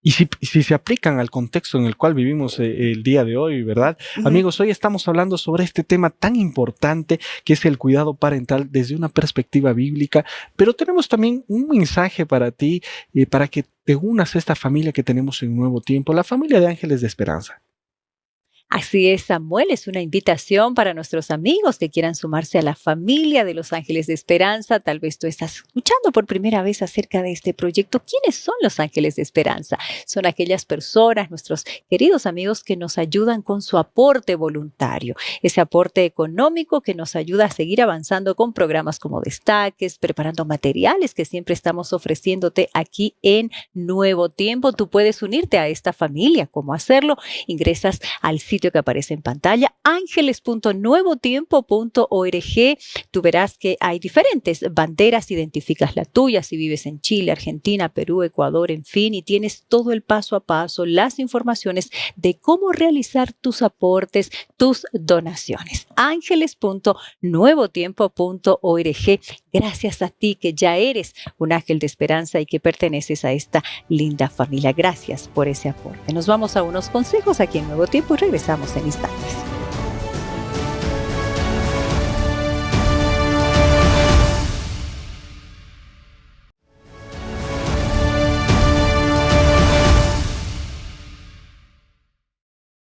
Speaker 1: Y si se aplican al contexto en el cual vivimos el día de hoy, ¿verdad? Amigos, hoy estamos hablando sobre este tema tan importante que es el cuidado parental desde una perspectiva bíblica, pero tenemos también un mensaje para ti, para que te unas a esta familia que tenemos en Nuevo Tiempo, la familia de Ángeles de Esperanza.
Speaker 2: Así es, Samuel, es una invitación para nuestros amigos que quieran sumarse a la familia de los Ángeles de Esperanza. Tal vez tú estás escuchando por primera vez acerca de este proyecto. ¿Quiénes son los Ángeles de Esperanza? Son aquellas personas, nuestros queridos amigos, que nos ayudan con su aporte voluntario, ese aporte económico que nos ayuda a seguir avanzando con programas como Destaques, preparando materiales que siempre estamos ofreciéndote aquí en Nuevo Tiempo. Tú puedes unirte a esta familia. ¿Cómo hacerlo? Ingresas al sitio sitio que aparece en pantalla, ángeles.nuevotiempo.org. Tú verás que hay diferentes banderas, identificas la tuya si vives en Chile, Argentina, Perú, Ecuador, en fin, y tienes todo el paso a paso, las informaciones de cómo realizar tus aportes, tus donaciones. ángeles.nuevotiempo.org. Gracias a ti que ya eres un ángel de esperanza y que perteneces a esta linda familia. Gracias por ese aporte. Nos vamos a unos consejos aquí en Nuevo Tiempo y regresamos en instantes.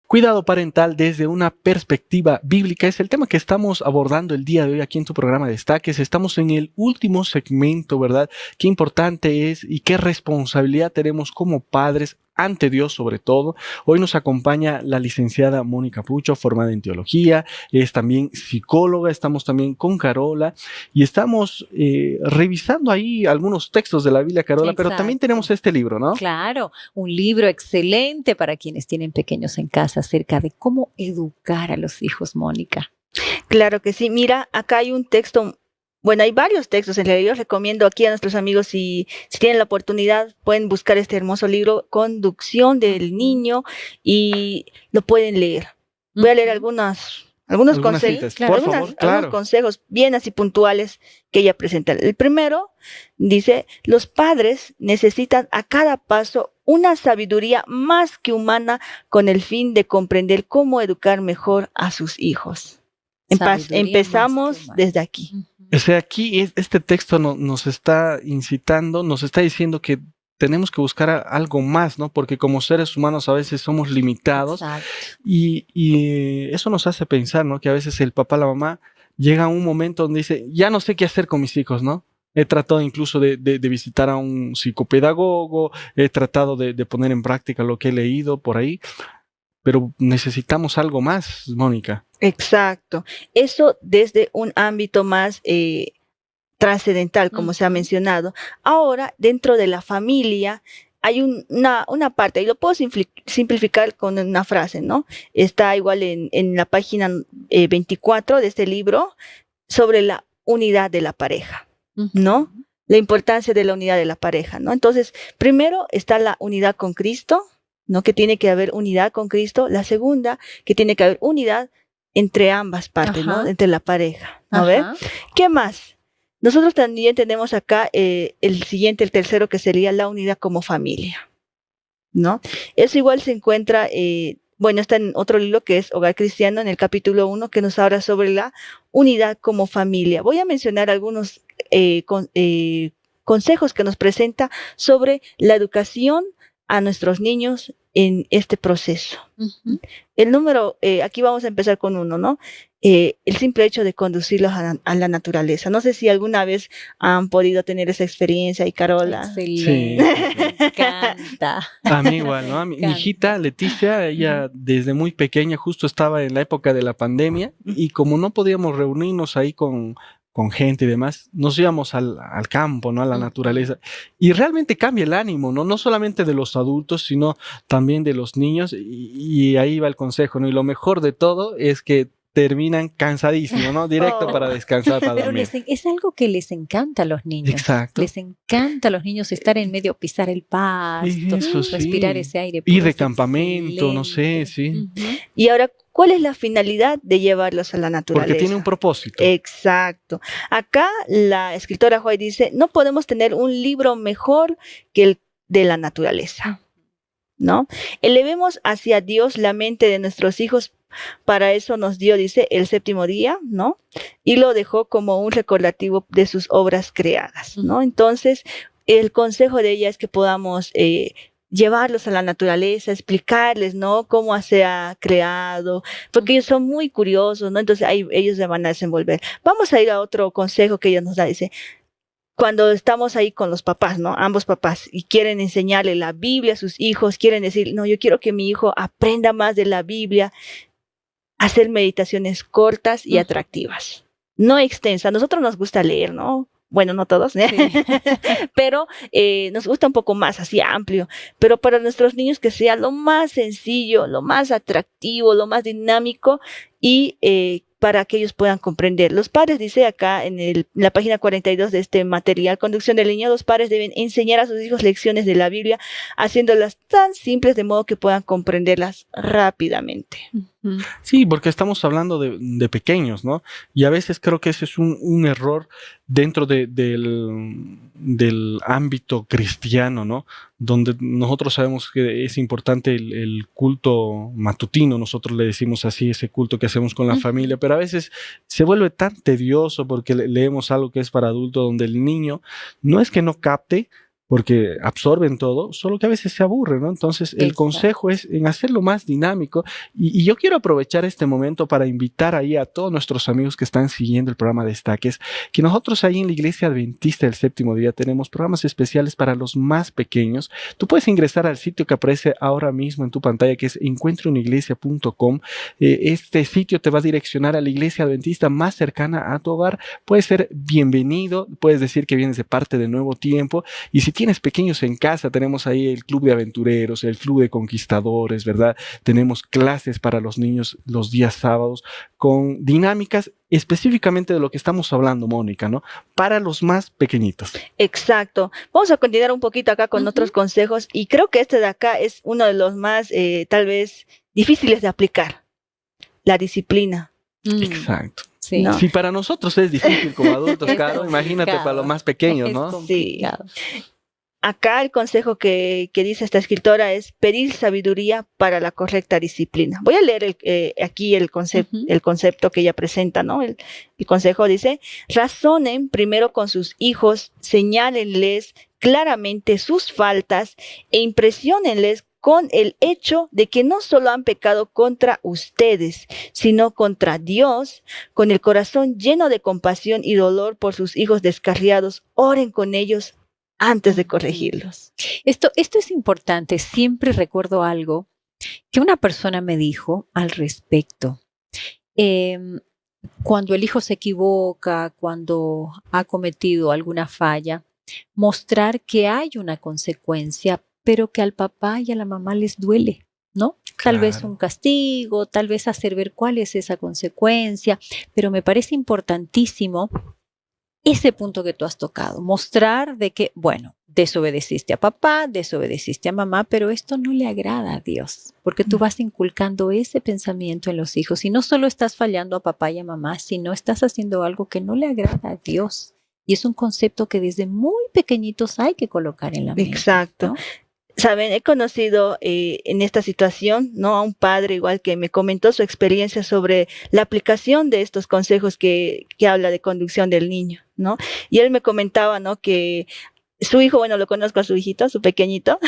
Speaker 1: Cuidado parental desde una perspectiva bíblica es el tema que estamos abordando el día de hoy aquí en tu programa Destaques. Estamos en el último segmento, ¿verdad? Qué importante es y qué responsabilidad tenemos como padres ante Dios sobre todo. Hoy nos acompaña la licenciada Mónica Pucho, formada en teología, es también psicóloga, estamos también con Carola y estamos revisando ahí algunos textos de la Biblia, Carola, pero también tenemos este libro, ¿no?
Speaker 2: Claro, un libro excelente para quienes tienen pequeños en casa acerca de cómo educar a los hijos, Mónica.
Speaker 4: Claro que sí. Mira, acá hay un texto. Bueno, hay varios textos, en realidad yo recomiendo aquí a nuestros amigos, si tienen la oportunidad, pueden buscar este hermoso libro, Conducción del Niño, y lo pueden leer. Voy a leer algunos consejos, algunos consejos bien así puntuales que ella presenta. El primero dice, los padres necesitan a cada paso una sabiduría más que humana con el fin de comprender cómo educar mejor a sus hijos. Empezamos desde aquí.
Speaker 1: O sea, aquí este texto nos está incitando, nos está diciendo que tenemos que buscar algo más, ¿no? Porque como seres humanos a veces somos limitados y eso nos hace pensar, ¿no? Que a veces el papá, la mamá llega a un momento donde dice, ya no sé qué hacer con mis hijos, ¿no? He tratado incluso de visitar a un psicopedagogo, he tratado de poner en práctica lo que he leído por ahí, pero necesitamos algo más, Mónica.
Speaker 4: Exacto. Eso desde un ámbito más trascendental, como se ha mencionado. Ahora, dentro de la familia, hay una parte, y lo puedo simplificar con una frase, ¿no? Está igual en la página 24 de este libro, sobre la unidad de la pareja, ¿no? La importancia de la unidad de la pareja, ¿no? Entonces, primero está la unidad con Cristo, ¿no? Que tiene que haber unidad con Cristo. La segunda, que tiene que haber unidad entre ambas partes, ¿no? Entre la pareja, ¿no ve? ¿Qué más? Nosotros también tenemos acá el tercero, que sería la unidad como familia, ¿no? Eso igual se encuentra, está en otro libro que es Hogar Cristiano, en el capítulo 1, que nos habla sobre la unidad como familia. Voy a mencionar algunos consejos que nos presenta sobre la educación a nuestros niños en este proceso. El número, aquí vamos a empezar con uno, ¿no? El simple hecho de conducirlos a la naturaleza. No sé si alguna vez han podido tener esa experiencia, y Carola.
Speaker 2: Excelente, me encanta.
Speaker 1: A mí igual, ¿no? Mi hijita Leticia, ella desde muy pequeña justo estaba en la época de la pandemia y como no podíamos reunirnos ahí con gente y demás, nos íbamos al campo, ¿no? A la naturaleza. Y realmente cambia el ánimo, ¿no? No solamente de los adultos, sino también de los niños. Y ahí va el consejo, ¿no? Y lo mejor de todo es que terminan cansadísimos, ¿no? Directo para descansar, para dormir.
Speaker 2: Pero es algo que les encanta a los niños.
Speaker 1: Exacto.
Speaker 2: Les encanta a los niños estar en medio, pisar el pasto, respirar ese aire.
Speaker 1: Ir de campamento, no sé, sí.
Speaker 4: Y ahora, ¿cuál es la finalidad de llevarlos a la naturaleza?
Speaker 1: Porque tiene un propósito.
Speaker 4: Exacto. Acá la escritora White dice, no podemos tener un libro mejor que el de la naturaleza, ¿no? Elevemos hacia Dios la mente de nuestros hijos. Para eso nos dio, dice, el séptimo día, ¿no? Y lo dejó como un recordativo de sus obras creadas, ¿no? Entonces, el consejo de ella es que podamos llevarlos a la naturaleza, explicarles, ¿no? Cómo se ha creado, porque ellos son muy curiosos, ¿no? Entonces, ahí ellos se van a desenvolver. Vamos a ir a otro consejo que ella nos da, dice, cuando estamos ahí con los papás, ¿no? Ambos papás, y quieren enseñarle la Biblia a sus hijos, quieren decir, no, yo quiero que mi hijo aprenda más de la Biblia, hacer meditaciones cortas y atractivas, no extensas. A nosotros nos gusta leer, ¿no? bueno, no todos, ¿eh?
Speaker 2: Sí.
Speaker 4: Pero nos gusta un poco más así amplio, pero para nuestros niños que sea lo más sencillo, lo más atractivo, lo más dinámico y para que ellos puedan comprender. Los padres, dice acá en la página 42 de este material, Conducción del Niño, los padres deben enseñar a sus hijos lecciones de la Biblia, haciéndolas tan simples de modo que puedan comprenderlas rápidamente.
Speaker 2: Ujú.
Speaker 1: Sí, porque estamos hablando de pequeños, ¿no? Y a veces creo que ese es un error dentro del ámbito cristiano, ¿no? Donde nosotros sabemos que es importante el culto matutino, nosotros le decimos así, ese culto que hacemos con la
Speaker 2: Ujú.
Speaker 1: familia, pero a veces se vuelve tan tedioso porque leemos algo que es para adultos, donde el niño no es que no capte, porque absorben todo, solo que a veces se aburre, ¿no? Entonces, el
Speaker 2: Exacto.
Speaker 1: consejo es en hacerlo más dinámico. Y yo quiero aprovechar este momento para invitar ahí a todos nuestros amigos que están siguiendo el programa Destaques, que nosotros ahí en la Iglesia Adventista del Séptimo Día tenemos programas especiales para los más pequeños. Tú puedes ingresar al sitio que aparece ahora mismo en tu pantalla, que es encuentrouniglesia.com. Este sitio te va a direccionar a la Iglesia Adventista más cercana a tu hogar. Puedes ser bienvenido, puedes decir que vienes de parte de Nuevo Tiempo. Y si tienes pequeños en casa, tenemos ahí el Club de Aventureros, el Club de Conquistadores, ¿verdad? Tenemos clases para los niños los días sábados con dinámicas específicamente de lo que estamos hablando, Mónica, ¿no? Para los más pequeñitos.
Speaker 4: Exacto. Vamos a continuar un poquito acá con
Speaker 2: Ujú.
Speaker 4: otros consejos y creo que este de acá es uno de los más tal vez difíciles de aplicar, la disciplina.
Speaker 2: Mm,
Speaker 1: Exacto.
Speaker 2: sí.
Speaker 4: No.
Speaker 1: Si para nosotros es difícil como adultos,
Speaker 2: Es
Speaker 1: Caro, imagínate para los
Speaker 2: complicado.
Speaker 1: más pequeños,
Speaker 2: Es
Speaker 1: ¿no?
Speaker 2: complicado.
Speaker 4: Acá el consejo que dice esta escritora es pedir sabiduría para la correcta disciplina. Voy a leer aquí el concepto que ella presenta, ¿no? El consejo dice, razonen primero con sus hijos, señálenles claramente sus faltas e impresionenles con el hecho de que no solo han pecado contra ustedes, sino contra Dios. Con el corazón lleno de compasión y dolor por sus hijos descarriados, oren con ellos antes de corregirlos.
Speaker 2: Esto es importante. Siempre recuerdo algo que una persona me dijo al respecto. Cuando el hijo se equivoca, cuando ha cometido alguna falla, mostrar que hay una consecuencia, pero que al papá y a la mamá les duele, ¿no? Tal vez
Speaker 1: Claro.
Speaker 2: un castigo, tal vez hacer ver cuál es esa consecuencia, pero me parece importantísimo ese punto que tú has tocado, mostrar de que, bueno, desobedeciste a papá, desobedeciste a mamá, pero esto no le agrada a Dios, porque tú vas inculcando ese pensamiento en los hijos y no solo estás fallando a papá y a mamá, sino estás haciendo algo que no le agrada a Dios. Y es un concepto que desde muy pequeñitos hay que colocar en la mente.
Speaker 4: Exacto.
Speaker 2: ¿no?
Speaker 4: Saben, he conocido en esta situación, ¿no? A un padre igual que me comentó su experiencia sobre la aplicación de estos consejos que habla de conducción del niño, ¿no? Y él me comentaba, ¿no? Que su hijo, bueno, lo conozco a su hijito, su pequeñito,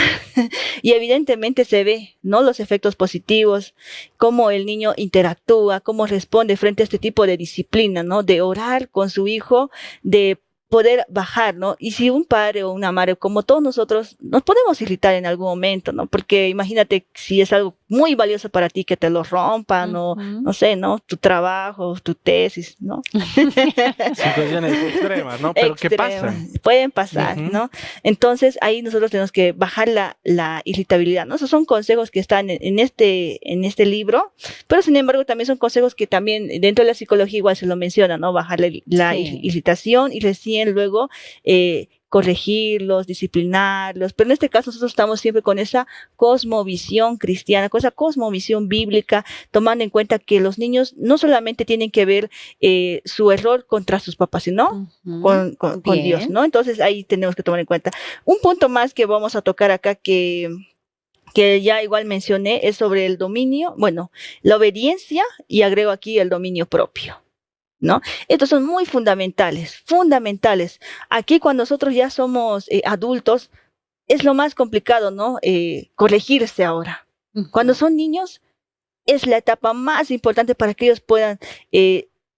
Speaker 4: y evidentemente se ve, ¿no? Los efectos positivos, cómo el niño interactúa, cómo responde frente a este tipo de disciplina, ¿no? De orar con su hijo, de poder bajar, ¿no? Y si un padre o una madre, como todos nosotros, nos podemos irritar en algún momento, ¿no? Porque imagínate si es algo muy valioso para ti que te lo rompan, o no sé, ¿no? Tu trabajo, tu tesis, ¿no?
Speaker 1: Situaciones extremas, ¿no? Pero ¿qué pasa?
Speaker 4: Pueden pasar,
Speaker 1: Ujú.
Speaker 4: ¿no? Entonces ahí nosotros tenemos que bajar la irritabilidad, ¿no? Esos son consejos que están en este libro, pero sin embargo también son consejos que también dentro de la psicología igual se lo menciona, ¿no? Bajar la
Speaker 2: Sí.
Speaker 4: irritación y recién luego corregirlos, disciplinarlos, pero en este caso nosotros estamos siempre con esa cosmovisión cristiana, con esa cosmovisión bíblica, tomando en cuenta que los niños no solamente tienen que ver su error contra sus papás, sino con
Speaker 2: Bien.
Speaker 4: Dios, ¿no? Entonces ahí tenemos que tomar en cuenta. Un punto más que vamos a tocar acá que ya igual mencioné es sobre el dominio, bueno, la obediencia y agrego aquí el dominio propio, ¿no? Estos son muy fundamentales. Aquí cuando nosotros ya somos adultos, es lo más complicado, ¿no? Corregirse ahora. Cuando son niños, es la etapa más importante para que ellos puedan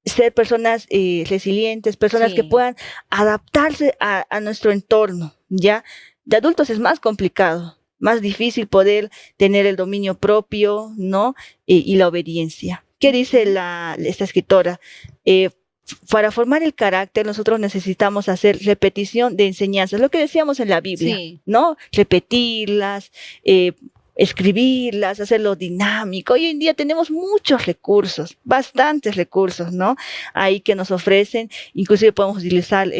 Speaker 4: ser personas resilientes, personas
Speaker 2: Sí.
Speaker 4: que puedan adaptarse a nuestro entorno, ¿ya? De adultos es más complicado, más difícil poder tener el dominio propio, ¿no? Y la obediencia. ¿Qué dice esta escritora? para formar el carácter nosotros necesitamos hacer repetición de enseñanzas, lo que decíamos en la Biblia,
Speaker 2: Sí.
Speaker 4: ¿no? Repetirlas, escribirlas, hacerlo dinámico. Hoy en día tenemos muchos recursos, bastantes recursos, ¿no? Ahí que nos ofrecen, inclusive podemos utilizar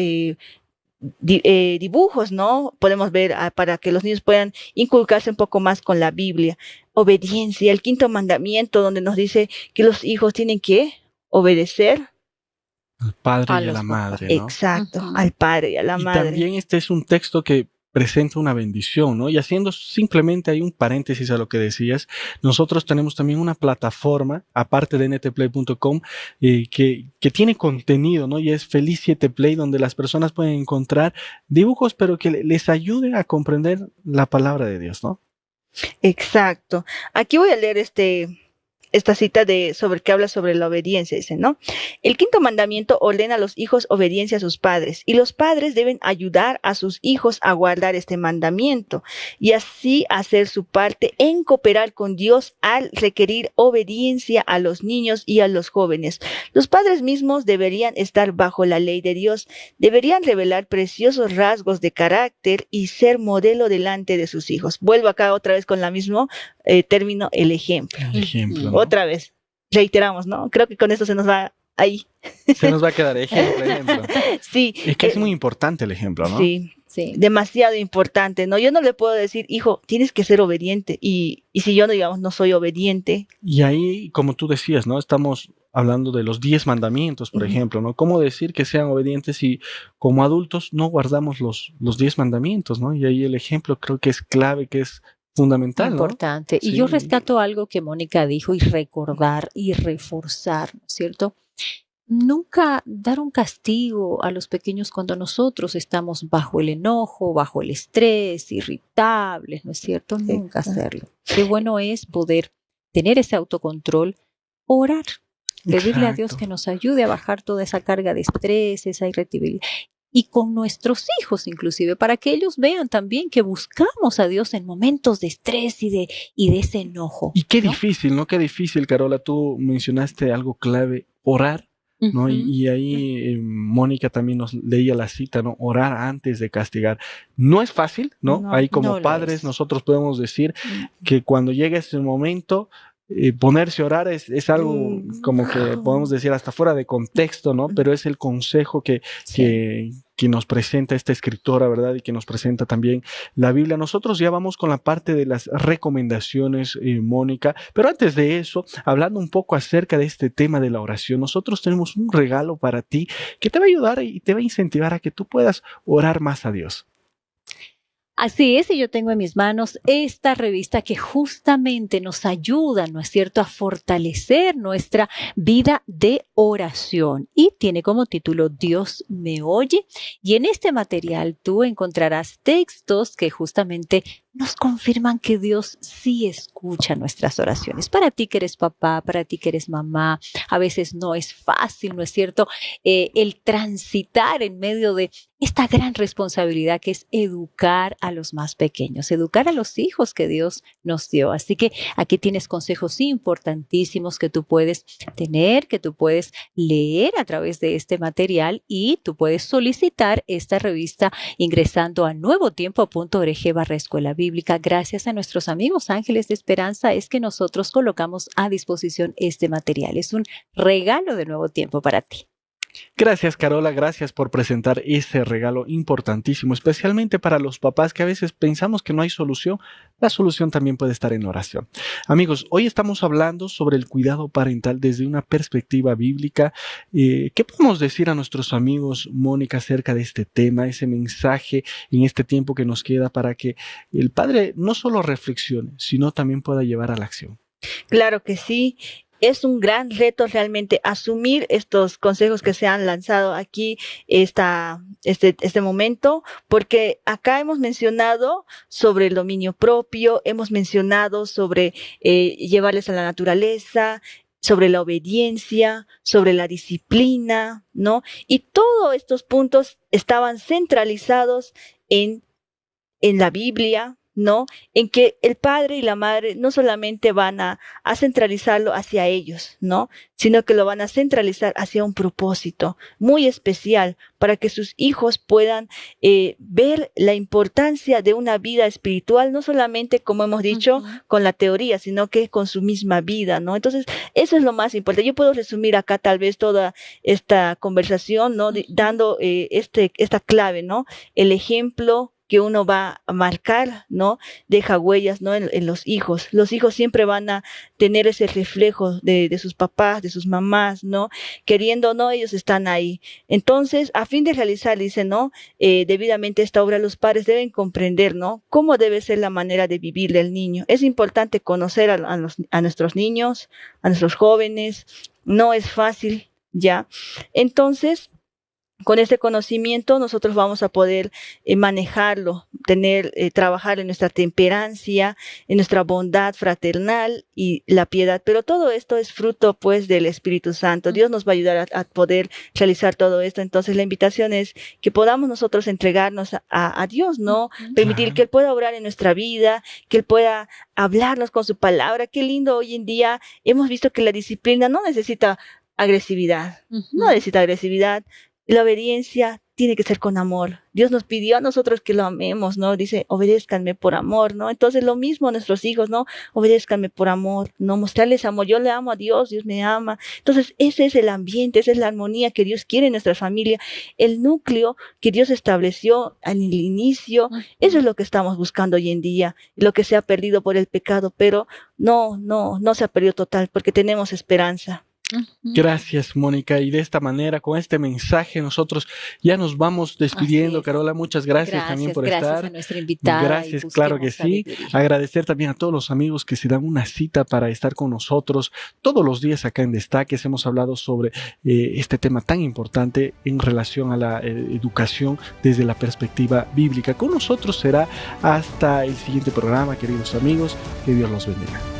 Speaker 4: dibujos, ¿no? Podemos ver para que los niños puedan inculcarse un poco más con la Biblia. Obediencia, el 5.º mandamiento, donde nos dice que los hijos tienen que obedecer.
Speaker 1: Al padre
Speaker 2: A
Speaker 1: y a
Speaker 2: los
Speaker 1: la
Speaker 2: papás.
Speaker 1: madre, ¿no?
Speaker 4: Exacto,
Speaker 2: Ujú.
Speaker 4: al padre y a la
Speaker 1: Y
Speaker 4: madre.
Speaker 1: también este es un texto que presenta una bendición, ¿no? Y haciendo simplemente ahí un paréntesis a lo que decías, nosotros tenemos también una plataforma, aparte de ntplay.com, que tiene contenido, ¿no? Y es Feliz 7 Play, donde las personas pueden encontrar dibujos, pero que les ayuden a comprender la palabra de Dios, ¿no?
Speaker 4: Exacto. Aquí voy a leer esta cita sobre que habla sobre la obediencia, dice, ¿no? El 5.º mandamiento ordena a los hijos obediencia a sus padres, y los padres deben ayudar a sus hijos a guardar este mandamiento y así hacer su parte en cooperar con Dios al requerir obediencia a los niños y a los jóvenes. Los padres mismos deberían estar bajo la ley de Dios, deberían revelar preciosos rasgos de carácter y ser modelo delante de sus hijos. Vuelvo acá otra vez con la misma término, el ejemplo.
Speaker 1: El ejemplo, ¿no?
Speaker 4: Otra vez, reiteramos, ¿no? Creo que con esto se nos va ahí.
Speaker 1: Se nos va a quedar ejemplo.
Speaker 4: Sí.
Speaker 1: Es que es muy importante el ejemplo, ¿no?
Speaker 4: Sí,
Speaker 2: Sí.
Speaker 4: demasiado importante, ¿no? Yo no le puedo decir, hijo, tienes que ser obediente. Y si yo, digamos, no soy obediente.
Speaker 1: Y ahí, como tú decías, ¿no? Estamos hablando de los 10 mandamientos, por
Speaker 4: Ujú.
Speaker 1: ejemplo, ¿no? ¿Cómo decir que sean obedientes si como adultos no guardamos los 10 mandamientos, ¿no? Y ahí el ejemplo creo que es clave, que es fundamental, ¿no?
Speaker 2: Importante. Y yo
Speaker 1: Sí.
Speaker 2: rescato algo que Mónica dijo y recordar y reforzar, ¿no es cierto? Nunca dar un castigo a los pequeños cuando nosotros estamos bajo el enojo, bajo el estrés, irritables, ¿no es cierto? Nunca
Speaker 4: Exacto.
Speaker 2: hacerlo. Qué bueno es poder tener ese autocontrol, orar, pedirle a Dios
Speaker 1: Exacto.
Speaker 2: que nos ayude a bajar toda esa carga de estrés, esa irritabilidad. Y con nuestros hijos inclusive, para que ellos vean también que buscamos a Dios en momentos de estrés y de ese enojo.
Speaker 1: Y qué
Speaker 2: ¿no?
Speaker 1: difícil, ¿no? Qué difícil, Carola. Tú mencionaste algo clave, orar, ¿no?
Speaker 2: Ujú.
Speaker 1: Y ahí Mónica también nos leía la cita, ¿no? Orar antes de castigar. No es fácil, ¿no?
Speaker 4: No,
Speaker 1: Ahí como
Speaker 2: no lo
Speaker 1: padres
Speaker 2: es.
Speaker 1: nosotros podemos decir que cuando llega ese momento, ponerse a orar es algo como que podemos decir hasta fuera de contexto, ¿no? Pero es el consejo que nos presenta esta escritora, ¿verdad? Y que nos presenta también la Biblia. Nosotros ya vamos con la parte de las recomendaciones, Mónica, pero antes de eso, hablando un poco acerca de este tema de la oración, nosotros tenemos un regalo para ti que te va a ayudar y te va a incentivar a que tú puedas orar más a Dios.
Speaker 2: Así es, y yo tengo en mis manos esta revista que justamente nos ayuda, ¿no es cierto?, a fortalecer nuestra vida de oración. Y tiene como título Dios me oye. Y en este material tú encontrarás textos que justamente nos confirman que Dios sí escucha nuestras oraciones. Para ti que eres papá, para ti que eres mamá, a veces no es fácil, ¿no es cierto?, el transitar en medio de esta gran responsabilidad que es educar a los más pequeños, educar a los hijos que Dios nos dio. Así que aquí tienes consejos importantísimos que tú puedes tener, que tú puedes leer a través de este material, y tú puedes solicitar esta revista ingresando a nuevotiempo.org/escuela bíblica. Gracias a nuestros amigos Ángeles de Esperanza es que nosotros colocamos a disposición este material. Es un regalo de Nuevo Tiempo para ti.
Speaker 1: Gracias, Carola, gracias por presentar ese regalo importantísimo, especialmente para los papás que a veces pensamos que no hay solución. La solución también puede estar en la oración. Amigos, hoy estamos hablando sobre el cuidado parental desde una perspectiva bíblica. ¿Qué podemos decir a nuestros amigos, Mónica, acerca de este tema, ese mensaje en este tiempo que nos queda para que el padre no solo reflexione, sino también pueda llevar a la acción?
Speaker 4: Claro que sí. Es un gran reto realmente asumir estos consejos que se han lanzado aquí este momento, porque acá hemos mencionado sobre el dominio propio, hemos mencionado sobre llevarles a la naturaleza, sobre la obediencia, sobre la disciplina, ¿no? Y todos estos puntos estaban centralizados en la Biblia, ¿no? En que el padre y la madre no solamente van a centralizarlo hacia ellos, ¿no? Sino que lo van a centralizar hacia un propósito muy especial para que sus hijos puedan ver la importancia de una vida espiritual, no solamente, como hemos dicho, con la teoría, sino que con su misma vida, ¿no? Entonces, eso es lo más importante. Yo puedo resumir acá tal vez toda esta conversación, ¿no? Dando esta clave, ¿no? El ejemplo que uno va a marcar, ¿no? Deja huellas, ¿no? En los hijos. Los hijos siempre van a tener ese reflejo de sus papás, de sus mamás, ¿no? Queriendo o no, ellos están ahí. Entonces, a fin de realizar, dice, ¿no? Debidamente esta obra, los padres deben comprender, ¿no? Cómo debe ser la manera de vivir del niño. Es importante conocer a nuestros niños, a nuestros jóvenes. No es fácil, ¿ya? Entonces, con este conocimiento nosotros vamos a poder manejarlo, trabajar en nuestra temperancia, en nuestra bondad fraternal y la piedad. Pero todo esto es fruto, pues, del Espíritu Santo. Dios nos va a ayudar a poder realizar todo esto. Entonces, la invitación es que podamos nosotros entregarnos a Dios, ¿no? Permitir que Él pueda obrar en nuestra vida, que Él pueda hablarnos con su palabra. Qué lindo hoy en día hemos visto que la disciplina no necesita agresividad, no necesita agresividad. La obediencia tiene que ser con amor. Dios nos pidió a nosotros que lo amemos, ¿no? Dice, obedézcanme por amor, ¿no? Entonces lo mismo a nuestros hijos, ¿no? Obedézcanme por amor, ¿no? Mostrarles amor. Yo le amo a Dios, Dios me ama. Entonces ese es el ambiente, esa es la armonía que Dios quiere en nuestra familia. El núcleo que Dios estableció en el inicio, eso es lo que estamos buscando hoy en día, lo que se ha perdido por el pecado, pero no se ha perdido total porque tenemos esperanza.
Speaker 1: Gracias, Mónica. Y de esta manera, con este mensaje, nosotros ya nos vamos despidiendo. Carola, muchas gracias también por estar.
Speaker 2: Gracias a nuestra invitada.
Speaker 1: Gracias, claro que sí. Agradecer también a todos los amigos que se dan una cita para estar con nosotros todos los días acá en Destaques. Hemos hablado sobre este tema tan importante en relación a la educación desde la perspectiva bíblica. Con nosotros será hasta el siguiente programa, queridos amigos. Que Dios los bendiga.